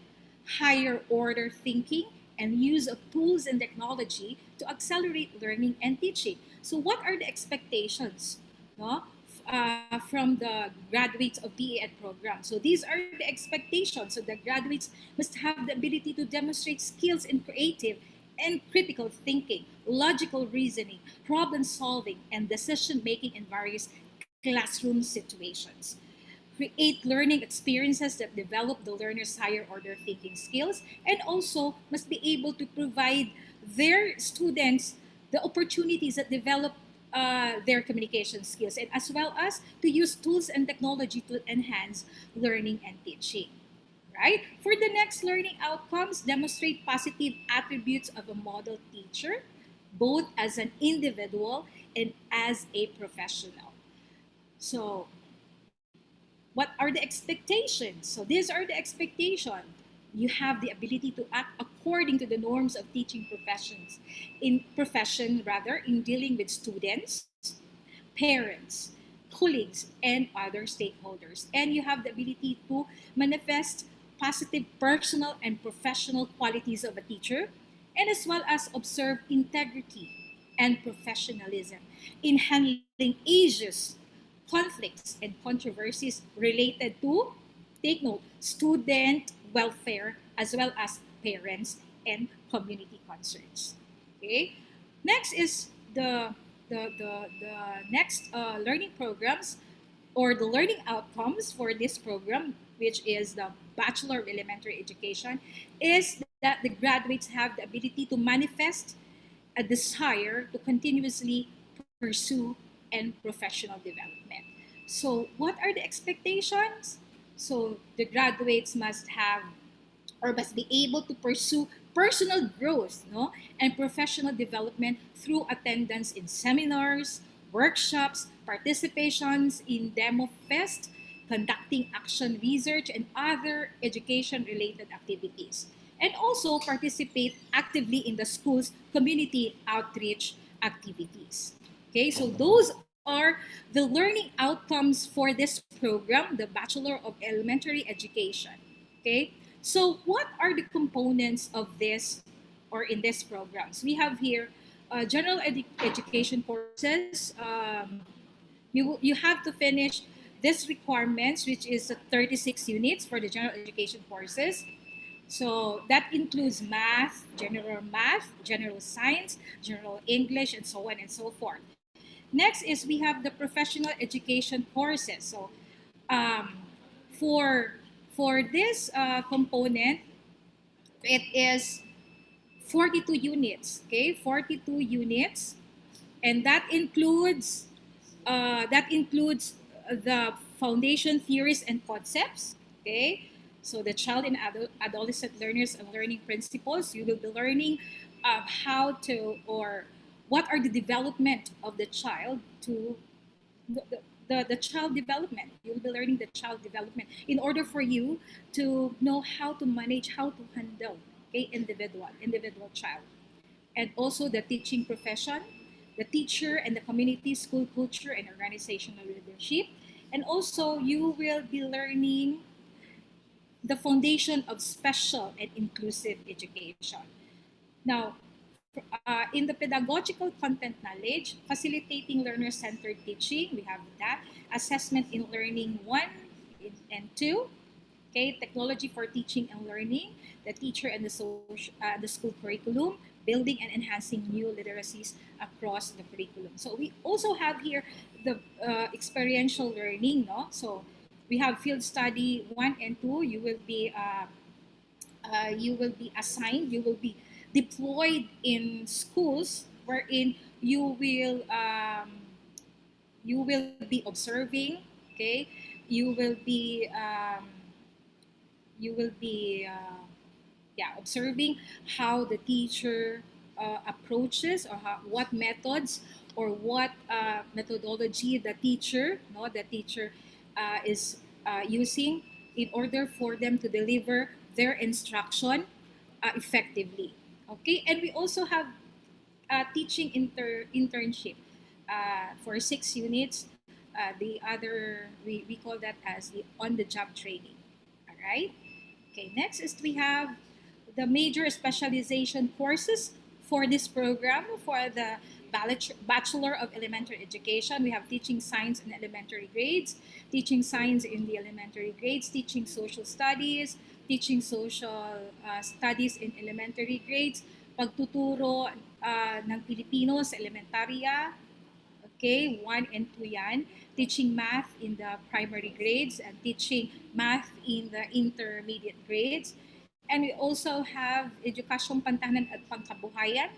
higher order thinking, and use of tools and technology to accelerate learning and teaching. So, what are the expectations, no, from the graduates of BECed program? So, these are the expectations. So, the graduates must have the ability to demonstrate skills in creative and critical thinking, logical reasoning, problem solving, and decision making in various classroom situations. Create learning experiences that develop the learner's higher order thinking skills, and also must be able to provide their students the opportunities that develop their communication skills, and as well as to use tools and technology to enhance learning and teaching. Right? For the next learning outcomes, demonstrate positive attributes of a model teacher, both as an individual and as a professional. So, what are the expectations? So, these are the expectations. You have the ability to act according to the norms of teaching in dealing with students, parents, colleagues, and other stakeholders. And you have the ability to manifest positive personal and professional qualities of a teacher, and as well as observe integrity and professionalism in handling issues, conflicts, and controversies related to, take note, student welfare as well as parents and community concerns. Okay. Next is the next learning programs or the learning outcomes for this program, which is the Bachelor of Elementary Education, is that the graduates have the ability to manifest a desire to continuously pursue and professional development. So, what are the expectations? So, the graduates must have or must be able to pursue personal growth, no, and professional development through attendance in seminars, workshops, participations in demo fest, conducting action research and other education related activities, and also participate actively in the school's community outreach activities. Okay, so those are the learning outcomes for this program, the Bachelor of Elementary Education. Okay, so what are the components of this or in this programs? We have here general education courses. You have to finish this requirements, which is 36 units for the general education courses. So that includes math, general science, general English, and so on and so forth. Next is we have the professional education courses. So um, for this component, it is 42 units. Okay, 42 units, and that includes the foundation theories and concepts. Okay, so the child and adolescent learners and learning principles. You will be learning how to or what are the development of the child to the child development. You'll be learning the child development in order for you to know how to manage, how to handle a individual child, and also the teaching profession, the teacher and the community, school culture, and organizational leadership. And also, you will be learning the foundation of special and inclusive education. Now, in the pedagogical content knowledge, facilitating learner-centered teaching, we have that. Assessment in learning 1 and 2. Okay, technology for teaching and learning, the teacher and the school curriculum, building and enhancing new literacies across the curriculum. So we also have here the experiential learning, no? So we have field study 1 and 2. You will be assigned. You will be deployed in schools wherein you will be observing. Okay, you will be observing how the teacher approaches or what methods or what methodology the teacher is using in order for them to deliver their instruction effectively. Okay, and we also have teaching internship for 6 units. The other we call that as the on-the-job training. All right. Okay, next is we have the major specialization courses for this program for the Bachelor of Elementary Education. We have teaching science in elementary grades, teaching science in the elementary grades, teaching social studies, teaching social studies in elementary grades, pagtuturo ng Pilipino sa elementarya. Okay, 1 and 2 yan. Teaching math in the primary grades and teaching math in the intermediate grades. And we also have Edukasyong Pantanan at Pangkabuhayan,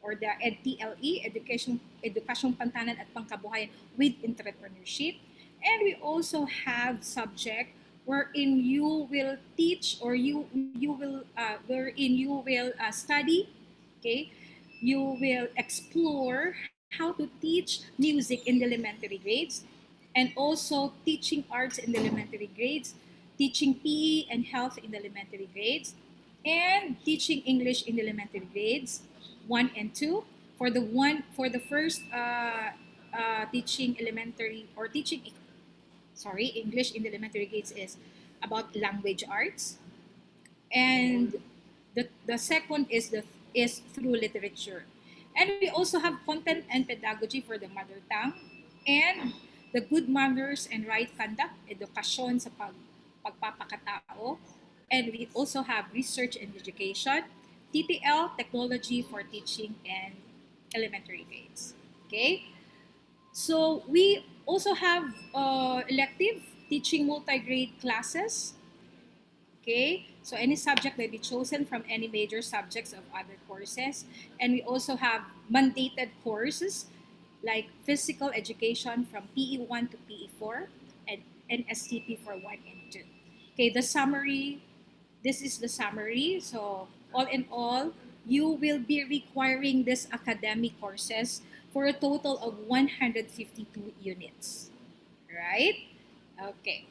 or the EdTLE, Edukasyong Pantanan at Pangkabuhayan with Entrepreneurship. And we also have subject wherein you will teach or wherein you will study, okay, you will explore how to teach music in the elementary grades, and also teaching arts in the elementary grades, teaching PE and health in the elementary grades, and teaching English in the elementary grades 1 and 2. For the first teaching elementary or teaching sorry English in the elementary grades is about language arts, and the second is through literature. And we also have content and pedagogy for the mother tongue, and the good manners and right conduct, edukasyon sa pagpapakatao. And we also have research and education, TTL, technology for teaching and elementary grades. Okay, so we also have elective teaching multi-grade classes. Okay, so any subject may be chosen from any major subjects of other courses. And we also have mandated courses like physical education from PE1 to PE4 and STP for 1 and 2. Okay, the summary, this is the summary. So all in all, you will be requiring these academic courses for a total of 152 units. Right? Okay.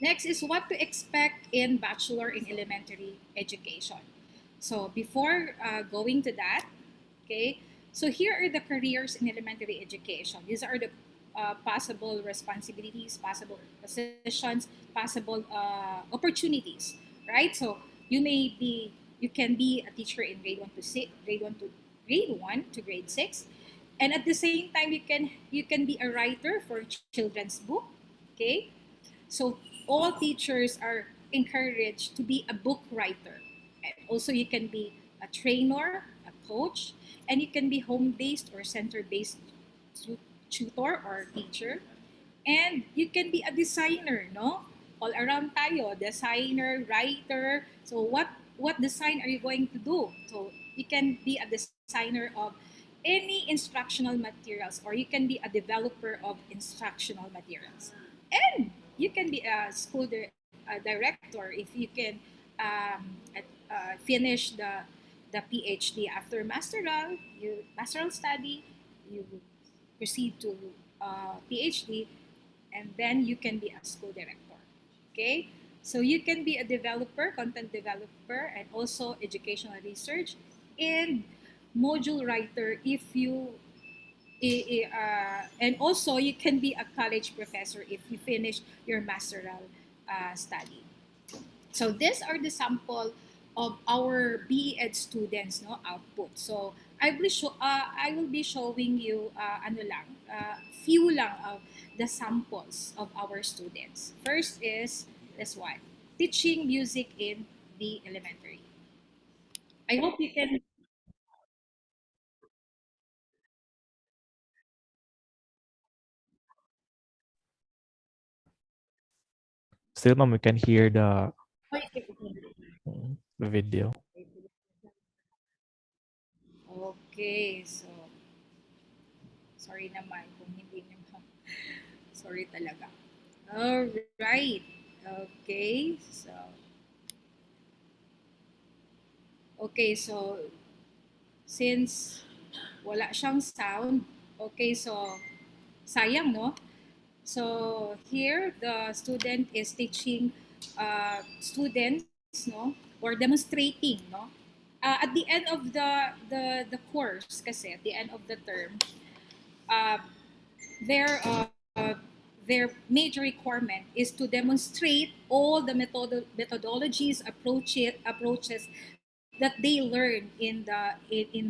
Next is what to expect in Bachelor in Elementary Education. So before going to that, okay, so here are the careers in elementary education. These are the possible responsibilities, possible positions, possible opportunities, right? So you can be a teacher in grade 1 to grade 6, and at the same time you can be a writer for children's book, okay? So all teachers are encouraged to be a book writer. And also, you can be a trainer, a coach, and you can be home-based or center-based tutor or teacher. And you can be a designer, no? All around tayo, designer, writer. So what design are you going to do? So you can be a designer of any instructional materials, or you can be a developer of instructional materials. And you can be a a director if you can finish the PhD. After masteral study, you proceed to PhD, and then you can be a school director. Okay, so you can be a developer, content developer, and also educational research, and module writer if you and also you can be a college professor if you finish your masteral study. So these are the sample of our BEd students, no, output. So I will be showing you few lang of the samples of our students. First is this one, teaching music in the elementary. I hope you can. Still, ma'am, we can hear Oh, the video. okay, so sorry naman kung hindi naman. Sorry talaga. All right. Okay. So since wala siyang sound, okay, so sayang, no? So here the student is teaching students, no, or demonstrating, no. At the end of the course, kasi at the end of the term, uh, their their major requirement is to demonstrate all the methodologies, approaches that they learn in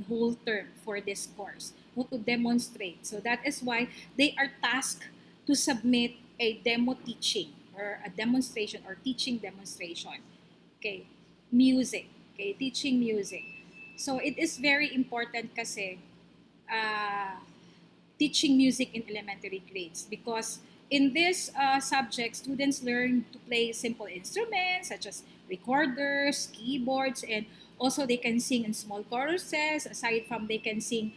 whole term for this course, no, to demonstrate. So that is why they are tasked to submit a demo teaching or a demonstration or teaching demonstration. Okay, music. Okay, teaching music. So it is very important kasi uh, teaching music in elementary grades, because in this subject, students learn to play simple instruments such as recorders, keyboards, and also they can sing in small choruses. Aside from they can sing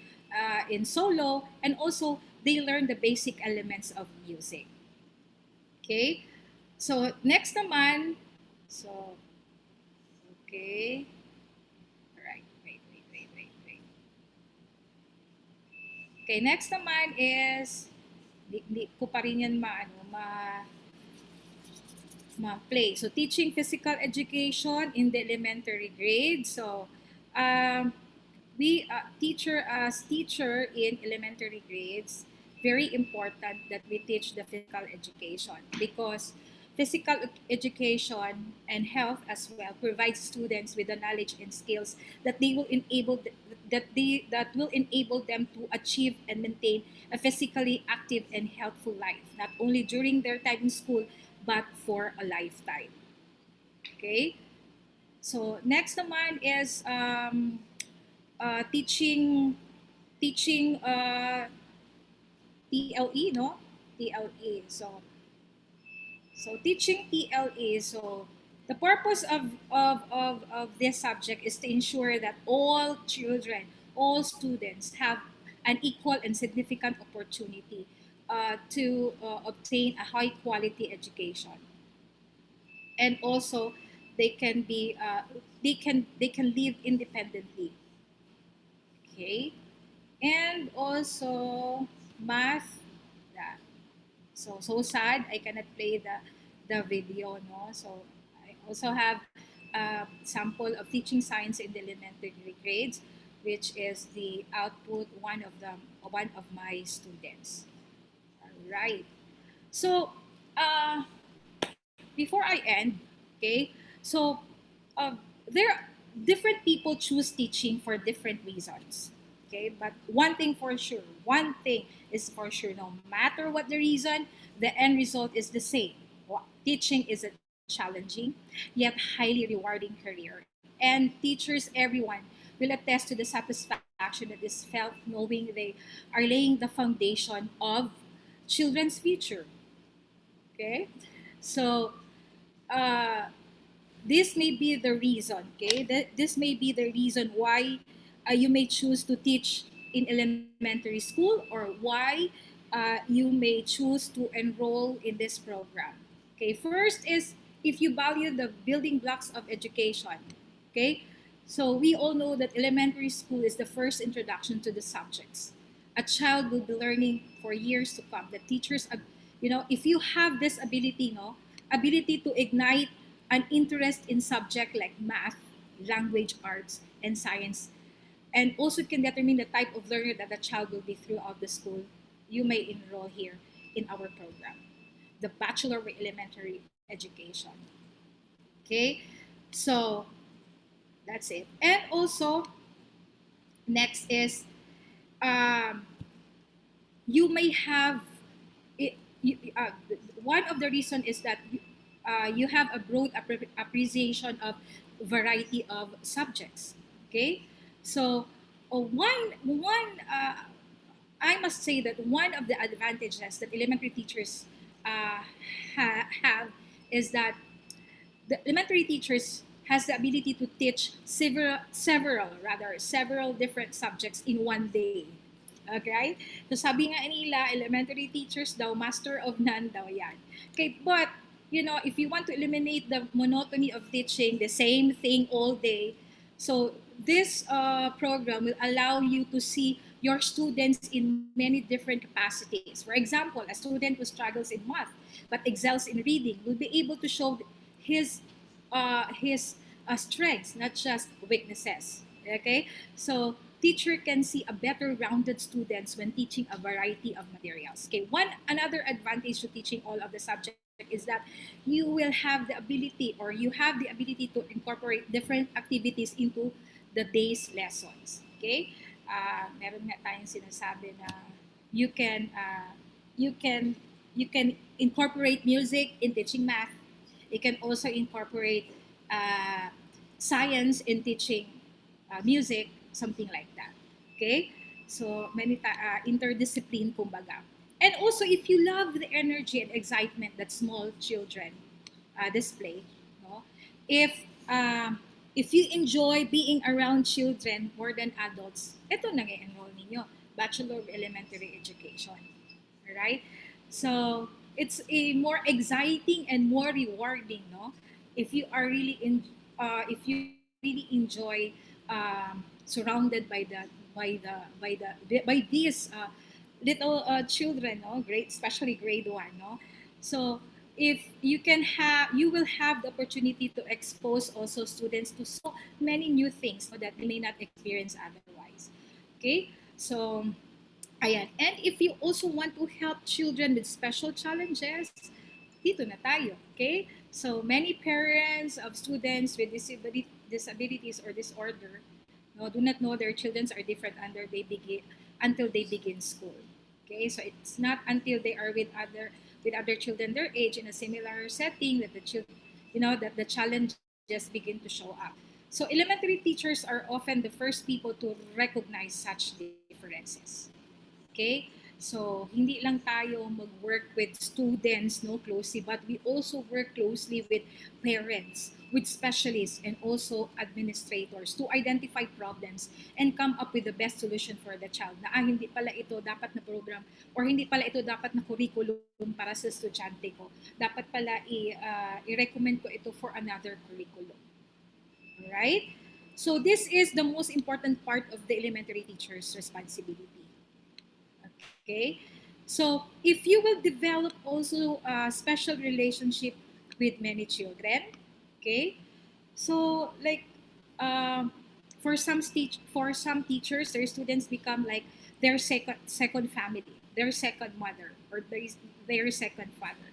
in solo, and also they learn the basic elements of music. Okay, so next naman, so okay, all right, wait. Okay, next naman is, di ko pa rin yan ma-play. So, teaching physical education in the elementary grade. So, um, we teacher in elementary grades, very important that we teach the physical education, because physical education and health as well provides students with the knowledge and skills that they will enable them to achieve and maintain a physically active and healthful life, not only during their time in school but for a lifetime. Okay, so next naman is teaching TLE, no? TLE. So teaching TLE. So the purpose of this subject is to ensure that all children, all students have an equal and significant opportunity to obtain a high quality education, and also they can be they can live independently. Okay, and also math. Yeah. So sad I cannot play the video, no. So I also have a sample of teaching science in the elementary grades, which is the output one of my students. All right. So before I end, okay, so uh, there different people choose teaching for different reasons. Okay, but one thing is for sure, no matter what the reason, the end result is the same. Teaching is a challenging yet highly rewarding career, and teachers, everyone, will attest to the satisfaction that is felt knowing they are laying the foundation of children's future. Okay, so uh, this may be the reason, okay, this may be the reason why you may choose to teach in elementary school, or why you may choose to enroll in this program. Okay, first is, if you value the building blocks of education. Okay, so we all know that elementary school is the first introduction to the subjects a child will be learning for years to come. The teachers, if you have this ability, no, ability to ignite an interest in subject like math, language arts, and science, and also can determine the type of learner that the child will be throughout the school, you may enroll here in our program, the Bachelor of Elementary Education. Okay, so that's it. And also, next is, um, you may have one of the reason is that you have a broad appreciation of variety of subjects. Okay, so I must say that one of the advantages that elementary teachers have is that the elementary teachers has the ability to teach several different subjects in one day. Okay? So sabi nga nila, elementary teachers daw, master of none daw yan. Okay, but, if you want to eliminate the monotony of teaching the same thing all day, so this program will allow you to see your students in many different capacities. For example, a student who struggles in math but excels in reading will be able to show his strengths, not just weaknesses. Okay, so teacher can see a better rounded students when teaching a variety of materials. Okay, one another advantage to teaching all of the subject is that you will have the ability, or you have the ability to incorporate different activities into the day's lessons. Okay, meron nga tayong sinasabi na you can uh, you can you can incorporate music in teaching math. You can also incorporate uh, science in teaching music, something like that. Okay? So, interdiscipline, kumbaga. And also, if you love the energy and excitement that small children display, no? if if you enjoy being around children more than adults, ito nang i-enroll ninyo, Bachelor of Elementary Education. Alright? So, it's a more exciting and more rewarding, no? If you are really if you really enjoy surrounded by by these little children, no, grade, especially grade one, no. So if you can have, you will have the opportunity to expose also students to so many new things, no, that they may not experience otherwise. Okay, so ayan. And if you also want to help children with special challenges, dito na tayo. Okay? So many parents of students with disabilities or disorder, no, do not know their children are different until they begin school. Okay? So it's not until they are with other children their age in a similar setting that the children, that the challenges begin to show up. So elementary teachers are often the first people to recognize such differences. Okay? So, hindi lang tayo mag-work with students, no, closely, but we also work closely with parents, with specialists, and also administrators to identify problems and come up with the best solution for the child. Na hindi pala ito dapat na program or hindi pala ito dapat na curriculum para sa estudyante ko. Dapat pala i-recommend ko ito for another curriculum. Alright? So, this is the most important part of the elementary teacher's responsibility. Okay, so if you will develop also a special relationship with many children, okay, so like for some teachers, their students become like their second family, their second mother, or their second father.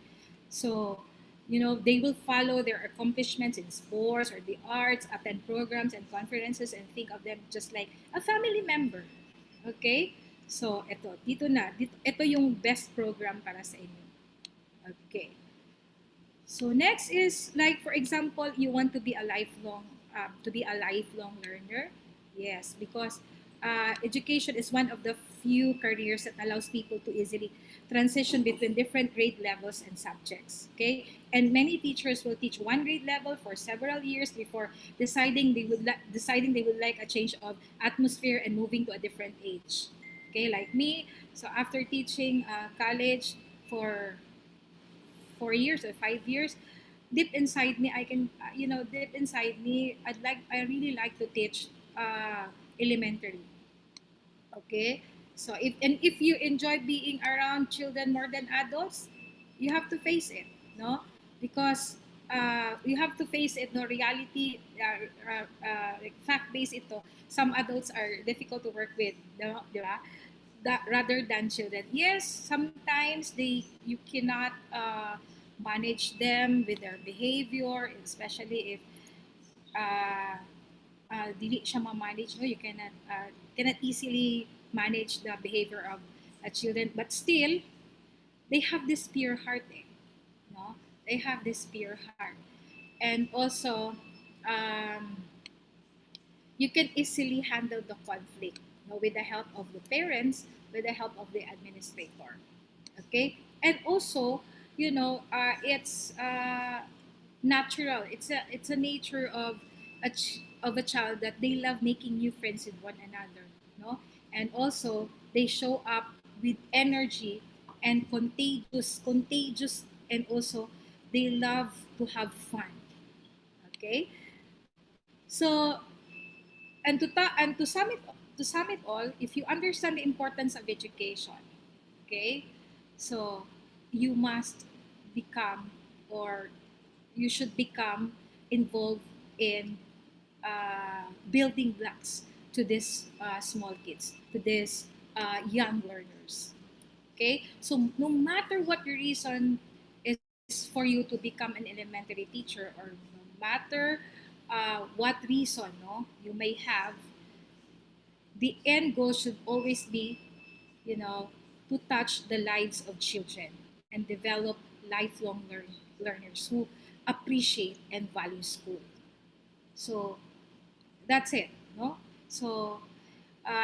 So they will follow their accomplishments in sports or the arts, attend programs and conferences, and think of them just like a family member. Okay. So, ito yung best program para sa inyo. Okay. So, next is like, for example, you want to be a lifelong learner. Yes, because education is one of the few careers that allows people to easily transition between different grade levels and subjects. Okay, and many teachers will teach one grade level for several years before deciding they would like a change of atmosphere and moving to a different age. Okay, like me. So after teaching college for 4 years or 5 years, deep inside me, I really like to teach elementary. Okay, so if you enjoy being around children more than adults, you have to face it, no? Because you have to face it, no? Reality, like fact-based ito. Some adults are difficult to work with, no? Di ba? Rather than children. Yes, sometimes you cannot manage them with their behavior, especially if dili siya ma-manage, no? You cannot easily manage the behavior of children, but still they have this pure heart, no? They have this pure heart, and also you can easily handle the conflict, no, with the help of the parents, with the help of the administrator. Okay, and also it's natural. It's a nature of a child that they love making new friends with one another, no, and also they show up with energy and contagious, and also they love to have fun. Okay, so to sum it all, if you understand the importance of education, okay, so you must become, or you should become involved in building blocks to these small kids, to these young learners. Okay, so no matter what your reason is for you to become an elementary teacher, or no matter what reason, no, you may have, the end goal should always be, to touch the lives of children and develop lifelong learners who appreciate and value school. So that's it, no? So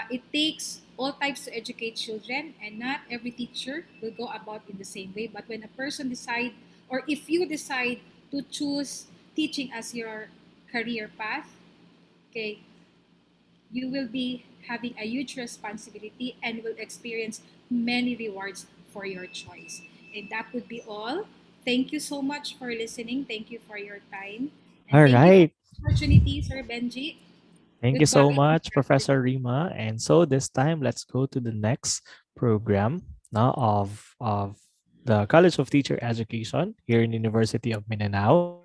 it takes all types to educate children, and not every teacher will go about in the same way. But when a person decide, or if you decide to choose teaching as your career path, okay, you will be having a huge responsibility and will experience many rewards for your choice. And that would be all. Thank you so much for listening. Thank you for your time. And All thank you for right. the opportunity, Sir Benji. Thank you so much, Professor Rima. And so this time, let's go to the next program now of the College of Teacher Education here in University of Mindanao.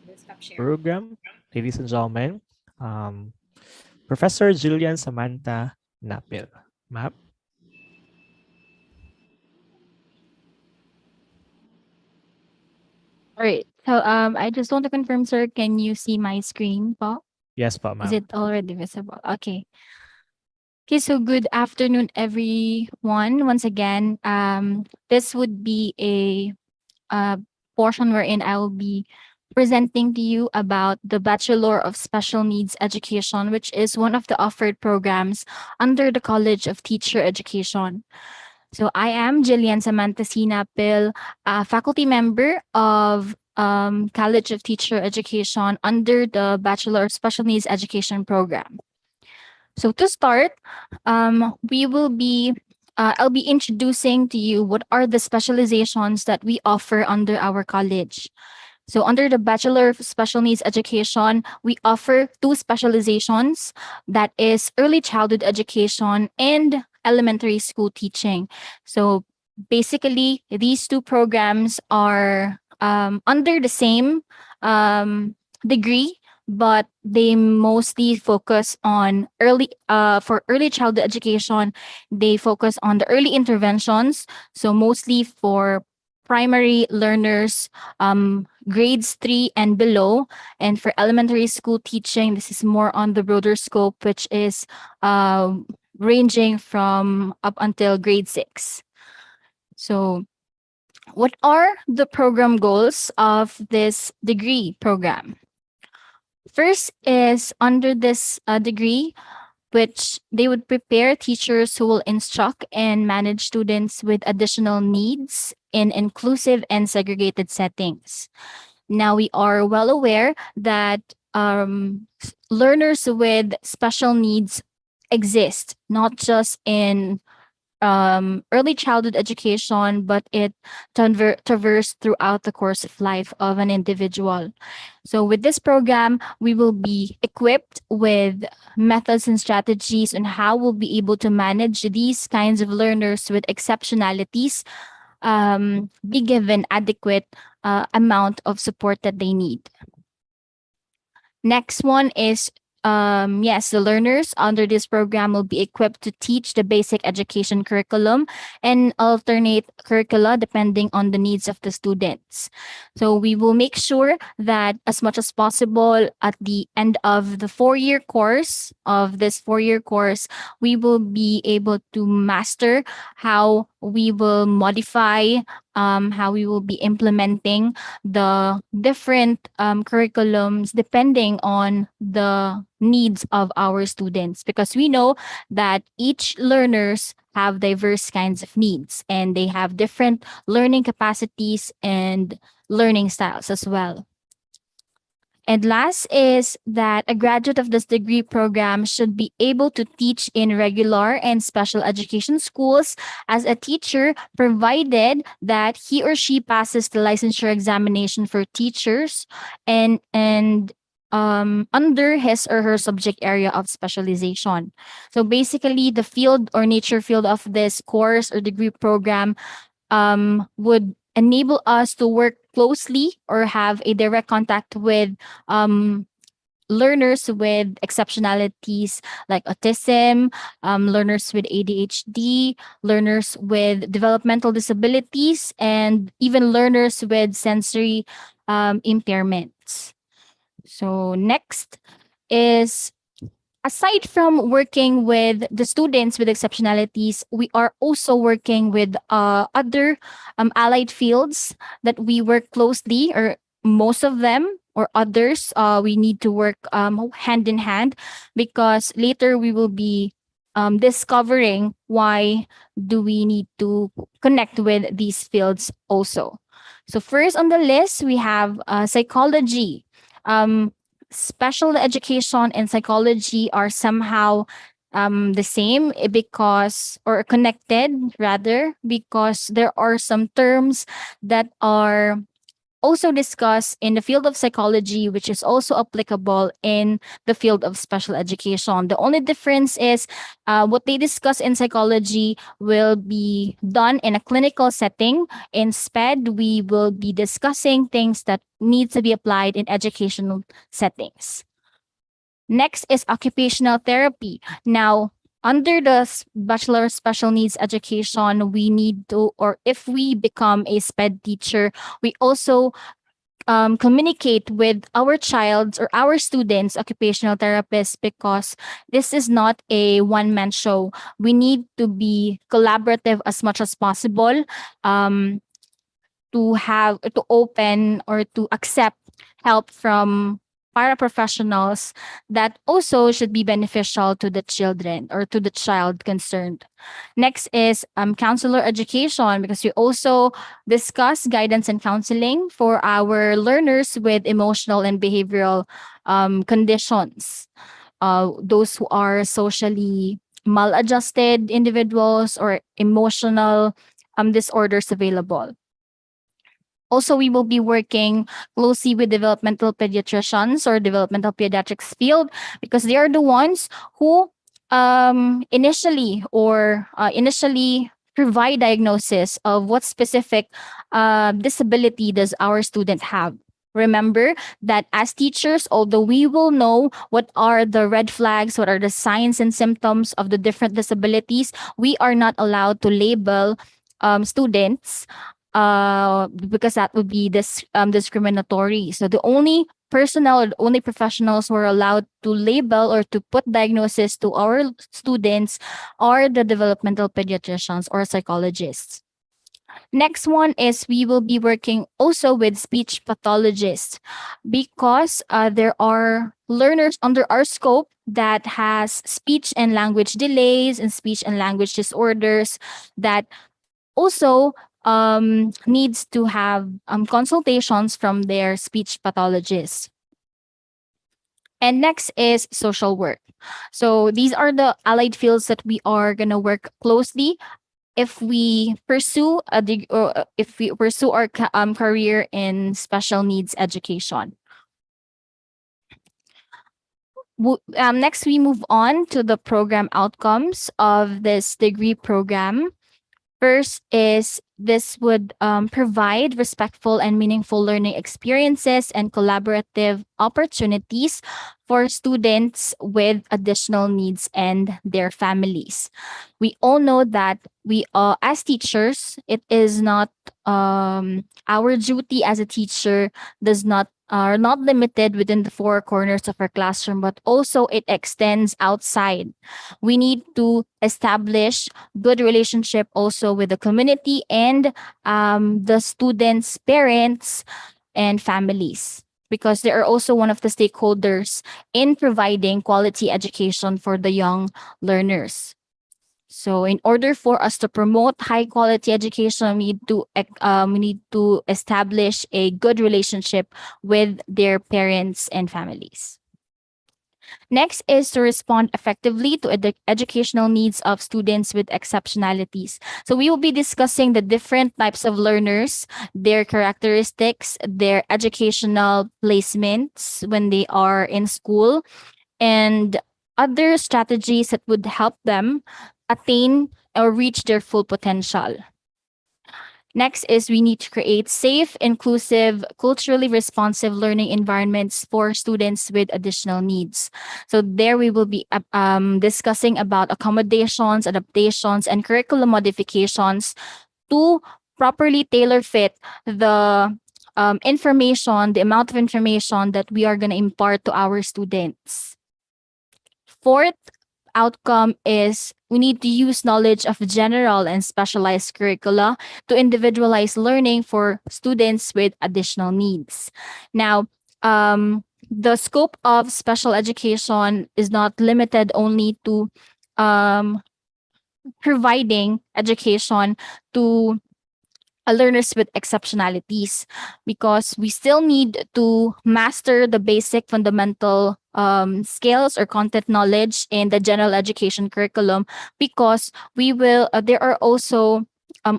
Let's stop sharing. Program, ladies and gentlemen, um, Professor Julian Samantha Napil. Ma'am? All right. So I just want to confirm, sir, can you see my screen po? Yes po, Is ma'am. it already visible? Okay. Okay, so good afternoon, everyone. Once again, this would be a portion wherein I will be presenting to you about the Bachelor of Special Needs Education, which is one of the offered programs under the College of Teacher Education. So I am Jillian Samantha Sinapil, a faculty member of College of Teacher Education under the Bachelor of Special Needs Education program. So to start, we will be I'll be introducing to you what are the specializations that we offer under our college. So under the Bachelor of Special Needs Education, we offer two specializations, that is early childhood education and elementary school teaching. So basically, these two programs are under the same degree, but they mostly focus on for early childhood education, they focus on the early interventions. So mostly for primary learners, grades 3 and below. And for elementary school teaching, this is more on the broader scope, which is ranging from up until grade 6. So, what are the program goals of this degree program? First is under this degree, which they would prepare teachers who will instruct and manage students with additional needs in inclusive and segregated settings. Now, we are well aware that learners with special needs exist, not just in early childhood education, but it traverse throughout the course of life of an individual. So with this program, we will be equipped with methods and strategies on how we'll be able to manage these kinds of learners with exceptionalities, be given adequate amount of support that they need. Next one is yes, the learners under this program will be equipped to teach the basic education curriculum and alternate curricula depending on the needs of the students. So we will make sure that as much as possible at the end of the 4-year course of this 4-year course, we will be able to master how we will modify, how we will be implementing the different curriculums depending on the needs of our students, because we know that each learners have diverse kinds of needs and they have different learning capacities and learning styles as well. And last is that a graduate of this degree program should be able to teach in regular and special education schools as a teacher, provided that he or she passes the licensure examination for teachers and under his or her subject area of specialization. So basically, the field or nature field of this course or degree program would enable us to work closely or have a direct contact with learners with exceptionalities like autism, learners with ADHD, learners with developmental disabilities, and even learners with sensory impairments. So, next is, aside from working with the students with exceptionalities, we are also working with other allied fields that we work closely, or most of them or others, we need to work hand in hand, because later we will be discovering why do we need to connect with these fields also. So first on the list, we have psychology. Um, Special education and psychology are somehow the same, because, or connected rather, because there are some terms that are also discuss in the field of psychology, which is also applicable in the field of special education. The only difference is what they discuss in psychology will be done in a clinical setting. In SPED, we will be discussing things that need to be applied in educational settings. Next is occupational therapy. Now, under the Bachelor of Special Needs Education, we need to, or if we become a SPED teacher, we also communicate with our child's or our students, occupational therapists, because this is not a one-man show. We need to be collaborative as much as possible. To open or to accept help from paraprofessionals that also should be beneficial to the children or to the child concerned. Next is counselor education, because we also discuss guidance and counseling for our learners with emotional and behavioral conditions. Those who are socially maladjusted individuals or emotional disorders available. Also, we will be working closely with developmental pediatricians or developmental pediatrics field, because they are the ones who initially provide diagnosis of what specific disability does our student have. Remember that as teachers, although we will know what are the red flags, what are the signs and symptoms of the different disabilities, we are not allowed to label students because that would be discriminatory. So the only personnel or the only professionals who are allowed to label or to put diagnosis to our students are the developmental pediatricians or psychologists. Next one is we will be working also with speech pathologists, because there are learners under our scope that has speech and language delays and speech and language disorders that also needs to have consultations from their speech pathologists. And next is social work. So these are the allied fields that we are going to work closely if we pursue if we pursue our career in special needs education. Next, we move on to the program outcomes of this degree program. First is this would provide respectful and meaningful learning experiences and collaborative opportunities for students with additional needs and their families. We all know that we, as teachers, it is not our duty as a teacher does not are not limited within the four corners of our classroom, but also it extends outside. We need to establish good relationship also with the community and the students' parents and families, because they are also one of the stakeholders in providing quality education for the young learners. So, in order for us to promote high quality education, we need to establish a good relationship with their parents and families. Next is to respond effectively to educational needs of students with exceptionalities. So we will be discussing the different types of learners, their characteristics, their educational placements when they are in school, and other strategies that would help them attain or reach their full potential. Next is we need to create safe, inclusive, culturally responsive learning environments for students with additional needs. So there we will be discussing about accommodations, adaptations, and curriculum modifications to properly tailor fit the information, the amount of information that we are going to impart to our students. Fourth outcome is we need to use knowledge of general and specialized curricula to individualize learning for students with additional needs. Now, the scope of special education is not limited only to providing education to learners with exceptionalities, because we still need to master the basic fundamental skills or content knowledge in the general education curriculum, because we will there are also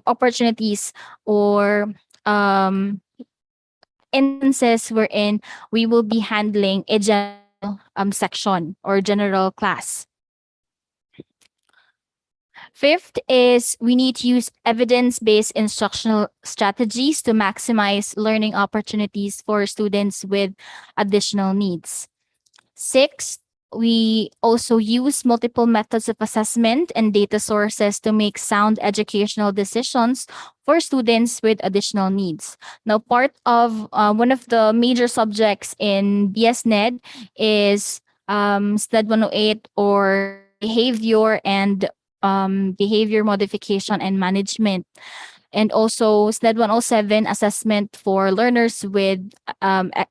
opportunities or instances wherein we will be handling a general section or general class. Fifth is we need to use evidence-based instructional strategies to maximize learning opportunities for students with additional needs. Sixth, we also use multiple methods of assessment and data sources to make sound educational decisions for students with additional needs. Now, part of one of the major subjects in BSNEd is SNED 108 or behavior modification and management, and also SNED 107 assessment for learners with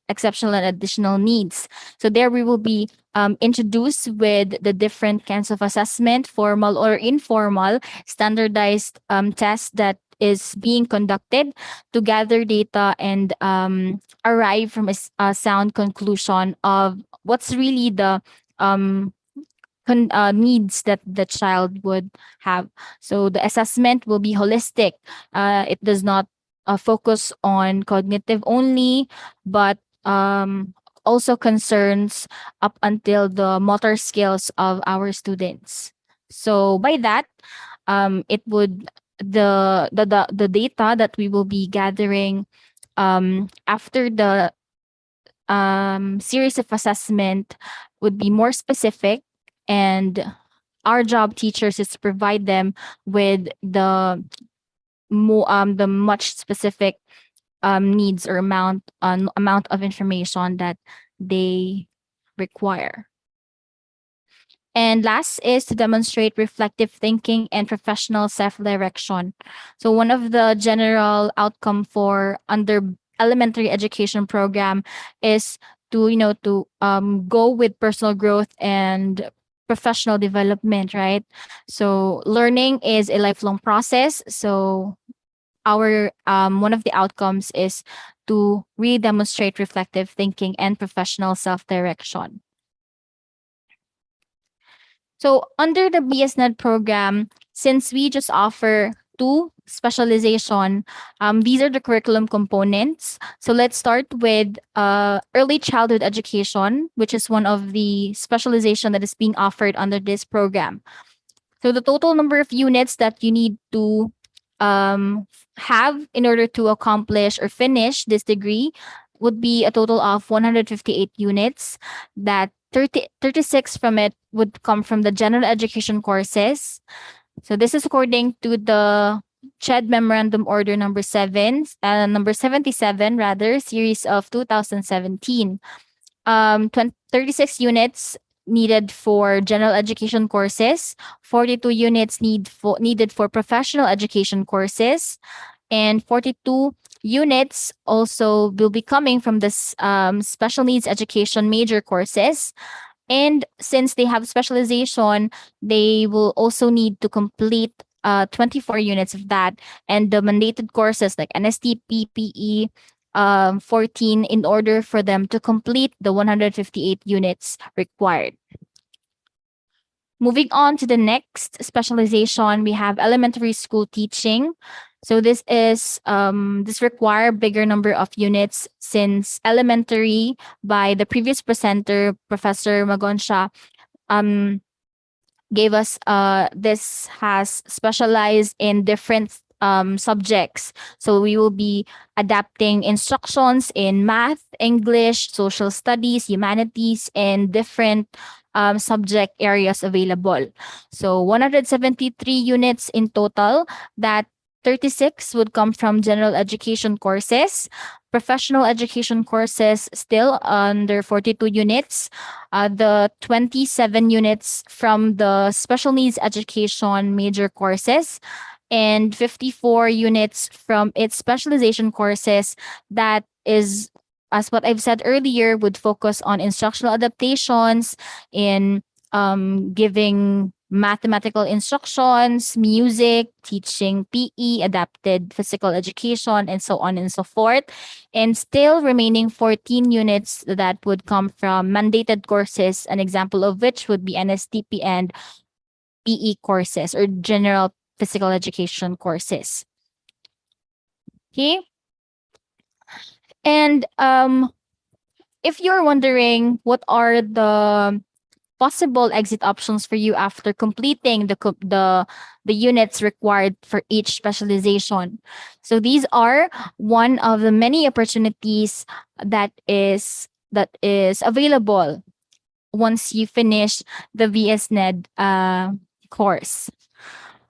exceptional and additional needs. So there we will be introduced with the different kinds of assessment, formal or informal, standardized tests that is being conducted to gather data and arrive from a sound conclusion of what's really the um, needs that the child would have. So the assessment will be holistic. It does not focus on cognitive only, but also concerns up until the motor skills of our students. So by that, it would the data that we will be gathering after the series of assessment would be more specific, and our job teachers is to provide them with the much specific needs or amount of information that they require. And last is to demonstrate reflective thinking and professional self-direction. So one of the general outcome for under elementary education program is to go with personal growth and professional development, right? So learning is a lifelong process. So our one of the outcomes is to really demonstrate reflective thinking and professional self-direction. So under the BSNED program, since we just offer two specialization, these are the curriculum components. So let's start with early childhood education, which is one of the specialization that is being offered under this program. So the total number of units that you need to have in order to accomplish or finish this degree would be a total of 158 units. That 36 from it would come from the general education courses. So this is according to the CHED Memorandum Order number 77 rather, series of 2017. 36 units needed for general education courses, 42 units needed for professional education courses, and 42 units also will be coming from this special needs education major courses. And since they have specialization, they will also need to complete 24 units of that, and the mandated courses like NSTP, PE, 14 in order for them to complete the 158 units required. Moving on to the next specialization, we have elementary school teaching. So this require bigger number of units since elementary by the previous presenter, Professor Magonsha, gave us this has specialized in different subjects. So we will be adapting instructions in math, English, social studies, humanities, and different subject areas available. So 173 units in total, that 36 would come from general education courses, professional education courses still under 42 units, the 27 units from the special needs education major courses, and 54 units from its specialization courses that is, as what I've said earlier, would focus on instructional adaptations in giving mathematical instructions, music, teaching PE, adapted physical education, and so on and so forth. And still remaining 14 units that would come from mandated courses, an example of which would be NSTP and PE courses or general physical education courses. Okay. And if you're wondering what are the possible exit options for you after completing the units required for each specialization. So these are one of the many opportunities that is available once you finish the BSNEd course.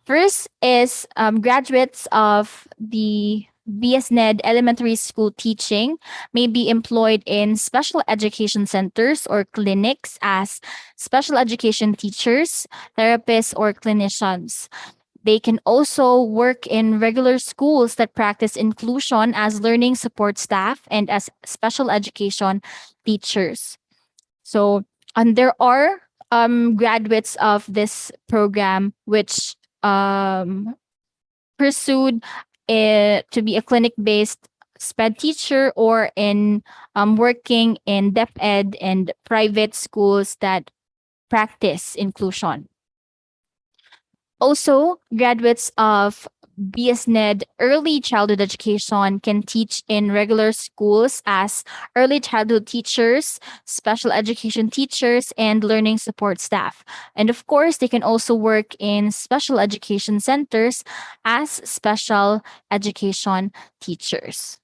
First is graduates of the BSNEd elementary school teaching may be employed in special education centers or clinics as special education teachers, therapists, or clinicians. They can also work in regular schools that practice inclusion as learning support staff and as special education teachers. So, and there are graduates of this program which pursued to be a clinic-based SPED teacher or in working in DepEd and private schools that practice inclusion. Also, graduates of BSNEd early childhood education can teach in regular schools as early childhood teachers, special education teachers, and learning support staff. And of course, they can also work in special education centers as special education teachers.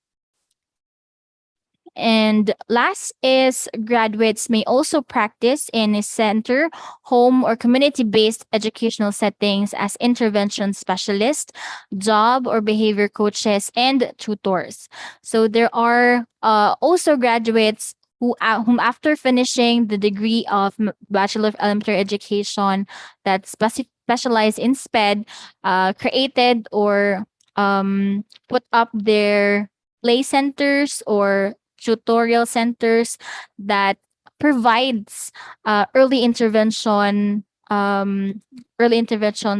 And last is graduates may also practice in a center, home, or community based educational settings as intervention specialists, job or behavior coaches, and tutors. So there are also graduates whom after finishing the degree of Bachelor of Elementary Education that specialize in SPED, created or put up their play centers or tutorial centers that provides early intervention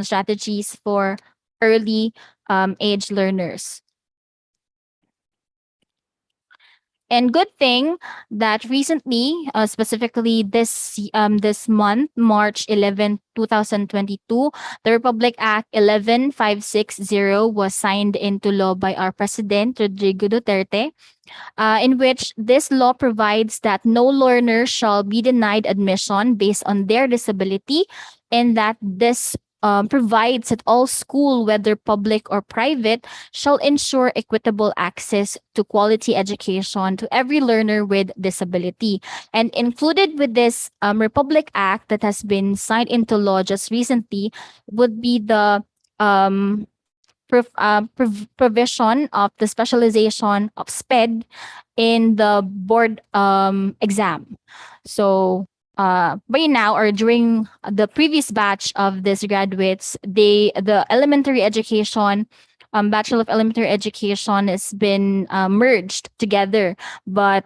strategies for early age learners. And good thing that recently, specifically this month, March 11, 2022, the Republic Act 11560 was signed into law by our President Rodrigo Duterte, in which this law provides that no learner shall be denied admission based on their disability, and that this provides that all school, whether public or private, shall ensure equitable access to quality education to every learner with disability. And included with this Republic Act that has been signed into law just recently would be the provision of the specialization of SPED in the board exam. So by now or during the previous batch of these graduates, the elementary education, Bachelor of Elementary Education has been merged together. But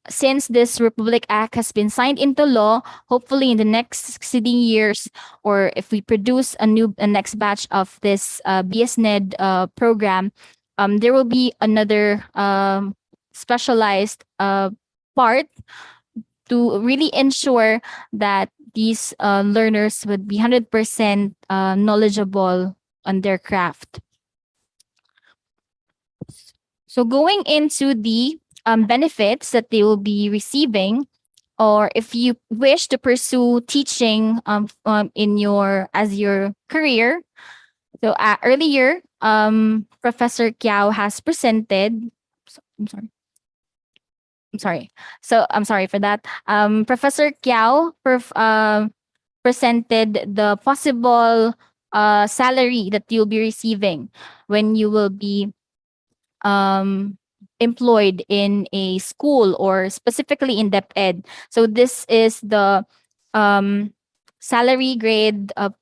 since this Republic Act has been signed into law, hopefully in the next succeeding years, or if we produce a next batch of this BSNEd program, there will be another specialized part to really ensure that these learners would be 100% knowledgeable on their craft. So going into the benefits that they will be receiving, or if you wish to pursue teaching in your career. So earlier, Professor Kiao has presented. I'm sorry. I'm sorry. So I'm sorry for that. Professor Kiao presented the possible salary that you'll be receiving when you will be employed in a school or specifically in DepEd. So this is the salary grade of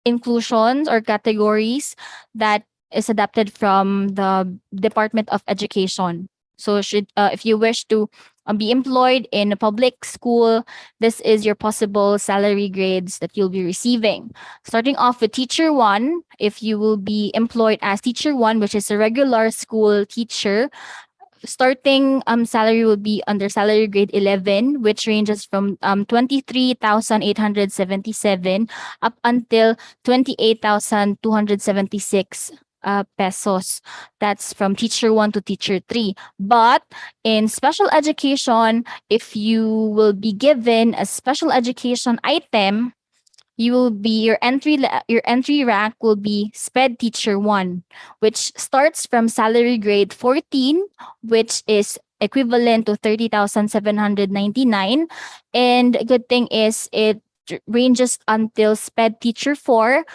inclusions or categories that is adapted from the Department of Education. So if you wish to be employed in a public school, this is your possible salary grades that you'll be receiving. Starting off with teacher one, if you will be employed as teacher one, which is a regular school teacher, starting salary will be under salary grade 11, which ranges from 23,877 up until 28,276 pesos. That's from teacher 1 to teacher 3. But in special education, if you will be given a special education item, you will be your entry rank will be SPED teacher 1, which starts from salary grade 14, which is equivalent to 30,799. And a good thing is it ranges until SPED teacher 4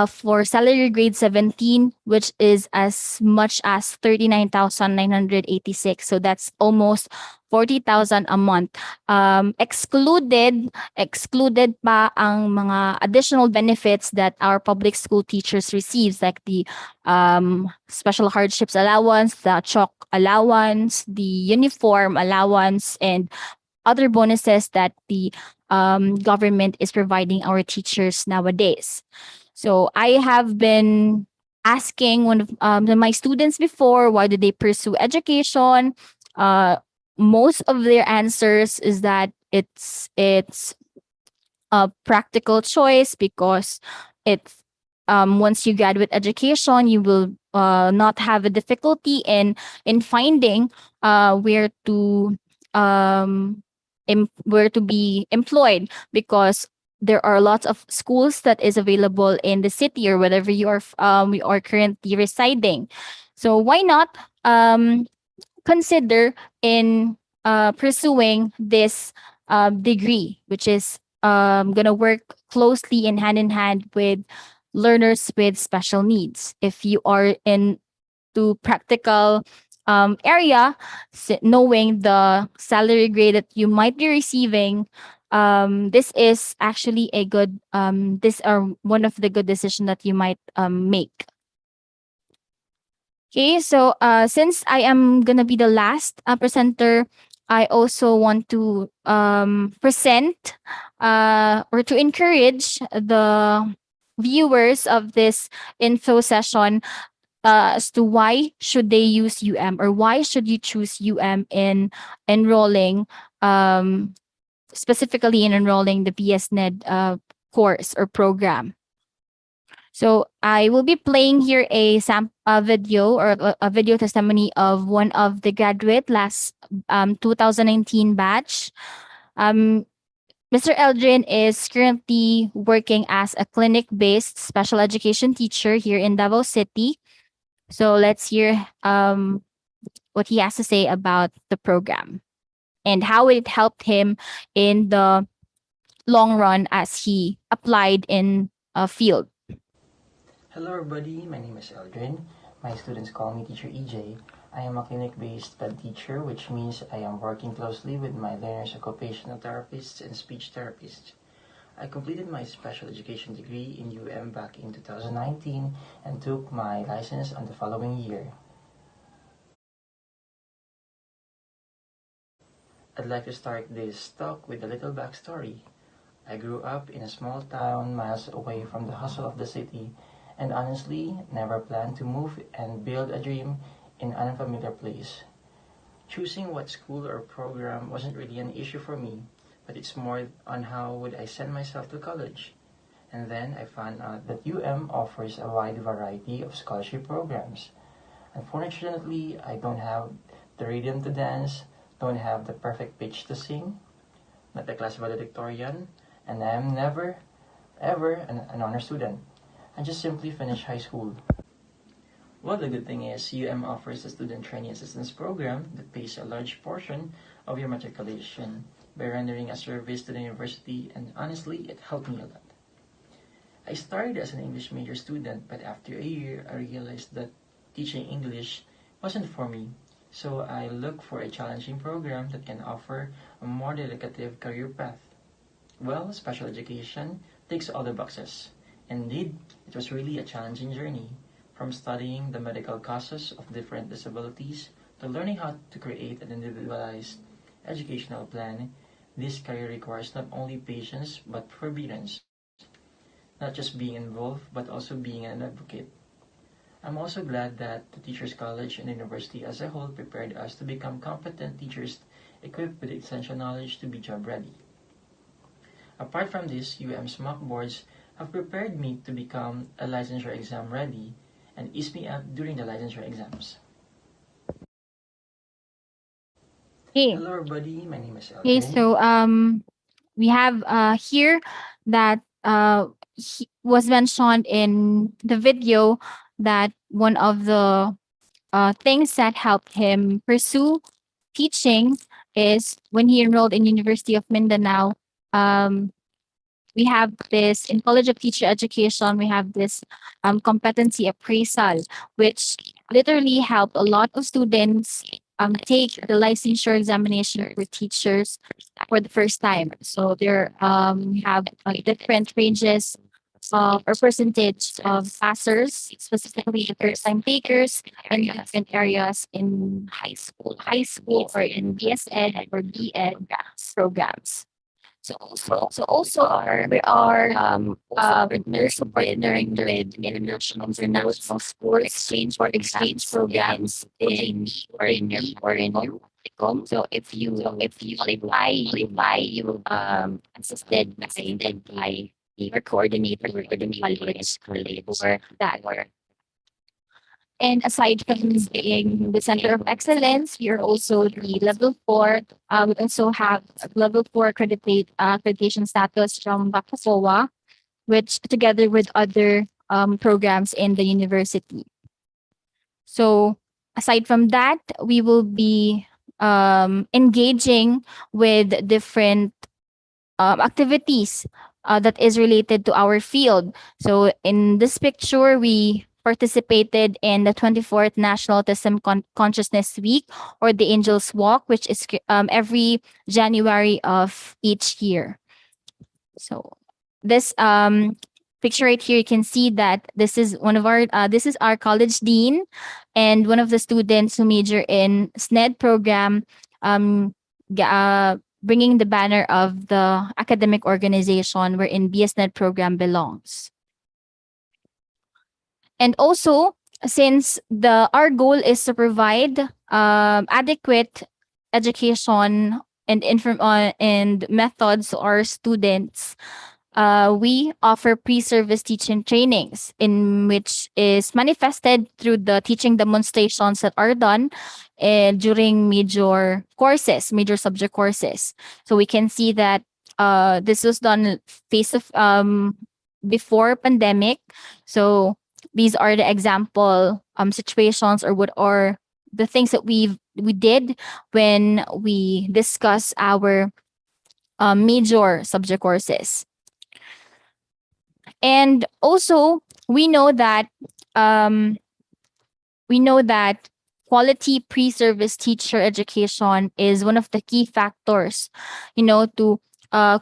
for salary grade 17, which is as much as 39,986. So that's almost 40,000 a month. Excluded pa ang mga additional benefits that our public school teachers receives, like the special hardships allowance, the chalk allowance, the uniform allowance, and other bonuses that the government is providing our teachers nowadays. So I have been asking one of my students before, why do they pursue education? Most of their answers is that it's a practical choice because it's once you graduate education, you will not have a difficulty in finding where to where to be employed, because there are lots of schools that is available in the city or wherever you are currently residing. So why not consider in pursuing this degree, which is going to work closely in hand with learners with special needs. If you are in to practical area, knowing the salary grade that you might be receiving, this is actually a good this are one of the good decision that you might make. Okay, so since I am gonna be the last presenter, I also want to present or to encourage the viewers of this info session as to why should they use UM, or why should you choose UM in enrolling, specifically in enrolling the BSNEd course or program. So I will be playing here a video or a video testimony of one of the graduate last 2019 batch. Mr. Eldrin is currently working as a clinic-based special education teacher here in Davao City. So let's hear what he has to say about the program and how it helped him in the long run as he applied in a field. Hello everybody, my name is Eldrin. My students call me Teacher EJ. I am a clinic-based ped teacher, which means I am working closely with my learners, occupational therapists, and speech therapists. I completed my special education degree in UM back in 2019 and took my license on the following year. I'd like to start this talk with a little backstory. I grew up in a small town miles away from the hustle of the city, and honestly never planned to move and build a dream in an unfamiliar place. Choosing what school or program wasn't really an issue for me, but it's more on how would I send myself to college. And then I found out that UM offers a wide variety of scholarship programs. Unfortunately, I don't have the rhythm to dance, don't have the perfect pitch to sing, not the class valedictorian, and I am never, ever an honor student. I just simply finished high school. Well, the good thing is UM offers a student training assistance program that pays a large portion of your matriculation by rendering a service to the university, and honestly, it helped me a lot. I started as an English major student, but after a year, I realized that teaching English wasn't for me, so I looked for a challenging program that can offer a more dedicated career path. Well, special education ticks all the boxes. Indeed, it was really a challenging journey, from studying the medical causes of different disabilities to learning how to create an individualized educational plan. This career requires not only patience but perseverance, not just being involved but also being an advocate. I'm also glad that the Teachers College and the university as a whole prepared us to become competent teachers equipped with the essential knowledge to be job ready. Apart from this, UM's mock boards have prepared me to become a licensure exam ready, and ease me up during the licensure exams. Okay. Hello everybody, my name is Okay, Elvin. so we have here that was mentioned in the video that one of the things that helped him pursue teaching is when he enrolled in University of Mindanao. Um, we have this in College of Teacher Education. We have this competency appraisal, which literally help a lot of students take the licensure examination for teachers for the first time. So there we have different ranges or percentage of passers, specifically first time takers in different areas in high school or in BSNEd or BEd programs. So also we are there's partnering with international sport exchange programs in Mexico. So if you apply you assisted by the coordinator for that work. And aside from being the Center of Excellence, we are also the level four. We also have level four accreditation status from BACFOA, which together with other programs in the university. So aside from that, we will be engaging with different activities that is related to our field. So in this picture, we participated in the 24th National Autism Consciousness Week or the Angels Walk, which is every January of each year. So this picture right here, you can see that this is this is our college dean and one of the students who major in SNED program, bringing the banner of the academic organization wherein BSNED program belongs. And also, since our goal is to provide adequate education and methods to our students, we offer pre-service teaching trainings in which is manifested through the teaching demonstrations that are done during major subject courses. So we can see that this was done face of before pandemic. So these are the example situations or what are the things that we did when we discuss our major subject courses. And also, we know that um, quality pre-service teacher education is one of the key factors, to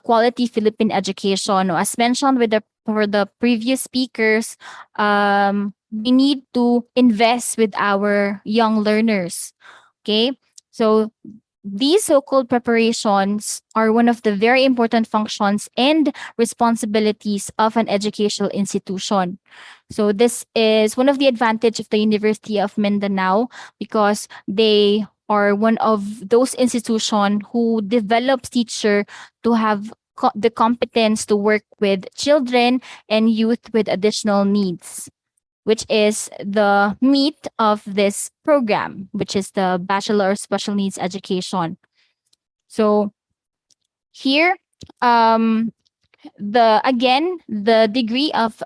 quality Philippine education. As mentioned for the previous speakers, we need to invest with our young learners. Okay, so these so-called preparations are one of the very important functions and responsibilities of an educational institution. So this is one of the advantage of the University of Mindanao because they are one of those institutions who develops teacher to have the competence to work with children and youth with additional needs, which is the meat of this program, which is the Bachelor of Special Needs Education. So here, the degree of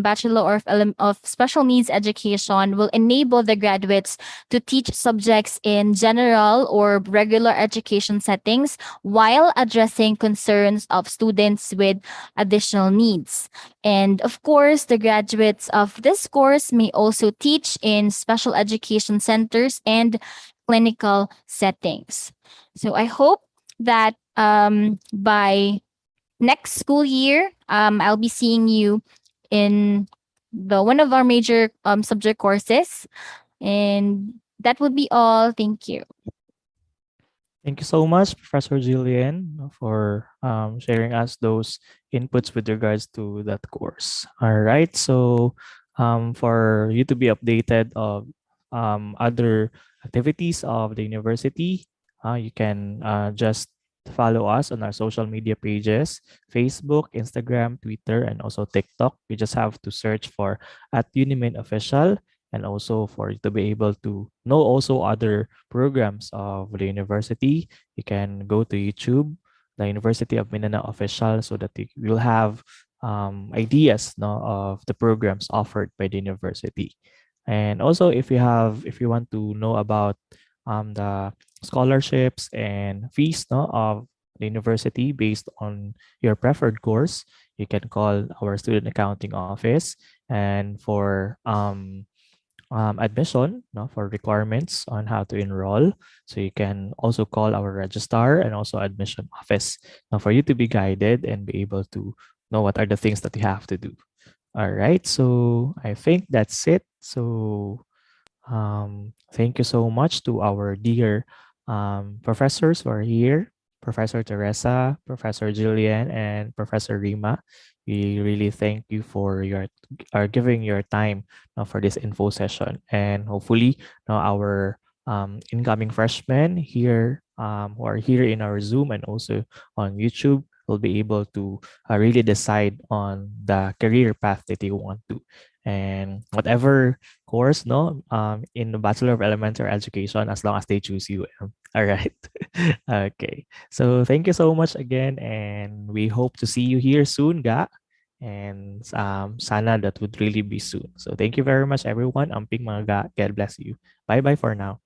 Bachelor of Special Needs Education will enable the graduates to teach subjects in general or regular education settings while addressing concerns of students with additional needs. And of course, the graduates of this course may also teach in special education centers and clinical settings. So I hope that by next school year, I'll be seeing you in one of our major subject courses. And that would be all. Thank you. Thank you so much, Professor Jillian, for sharing us those inputs with regards to that course. All right, so for you to be updated of other activities of the university, you can just follow us on our social media pages, Facebook, Instagram, Twitter, and also TikTok. You just have to search for @Unimin Official. and also for you to be able to know also other programs of the university, you can go to YouTube, the University of Mindanao official, so that you will have ideas, no, of the programs offered by the university. And also, if you want to know about the scholarships and fees, no, of the university based on your preferred course, you can call our student accounting office. And for admission, no, for requirements on how to enroll, so you can also call our registrar and also admission office, now for you to be guided and be able to know what are the things that you have to do. All right, so I think that's it. So thank you so much to our dear professors who are here, Professor Teresa, Professor Julian, and Professor Rima. We really thank you for your giving your time for this info session, and hopefully now our incoming freshmen here who are here in our Zoom and also on YouTube will be able to really decide on the career path that they want to, and whatever course, no, in the Bachelor of Elementary Education, as long as they choose you. All right. Okay. So thank you so much again, and we hope to see you here soon, Ga. And sana that would really be soon. So thank you very much, everyone. Amping mga ga. God bless you. Bye bye for now.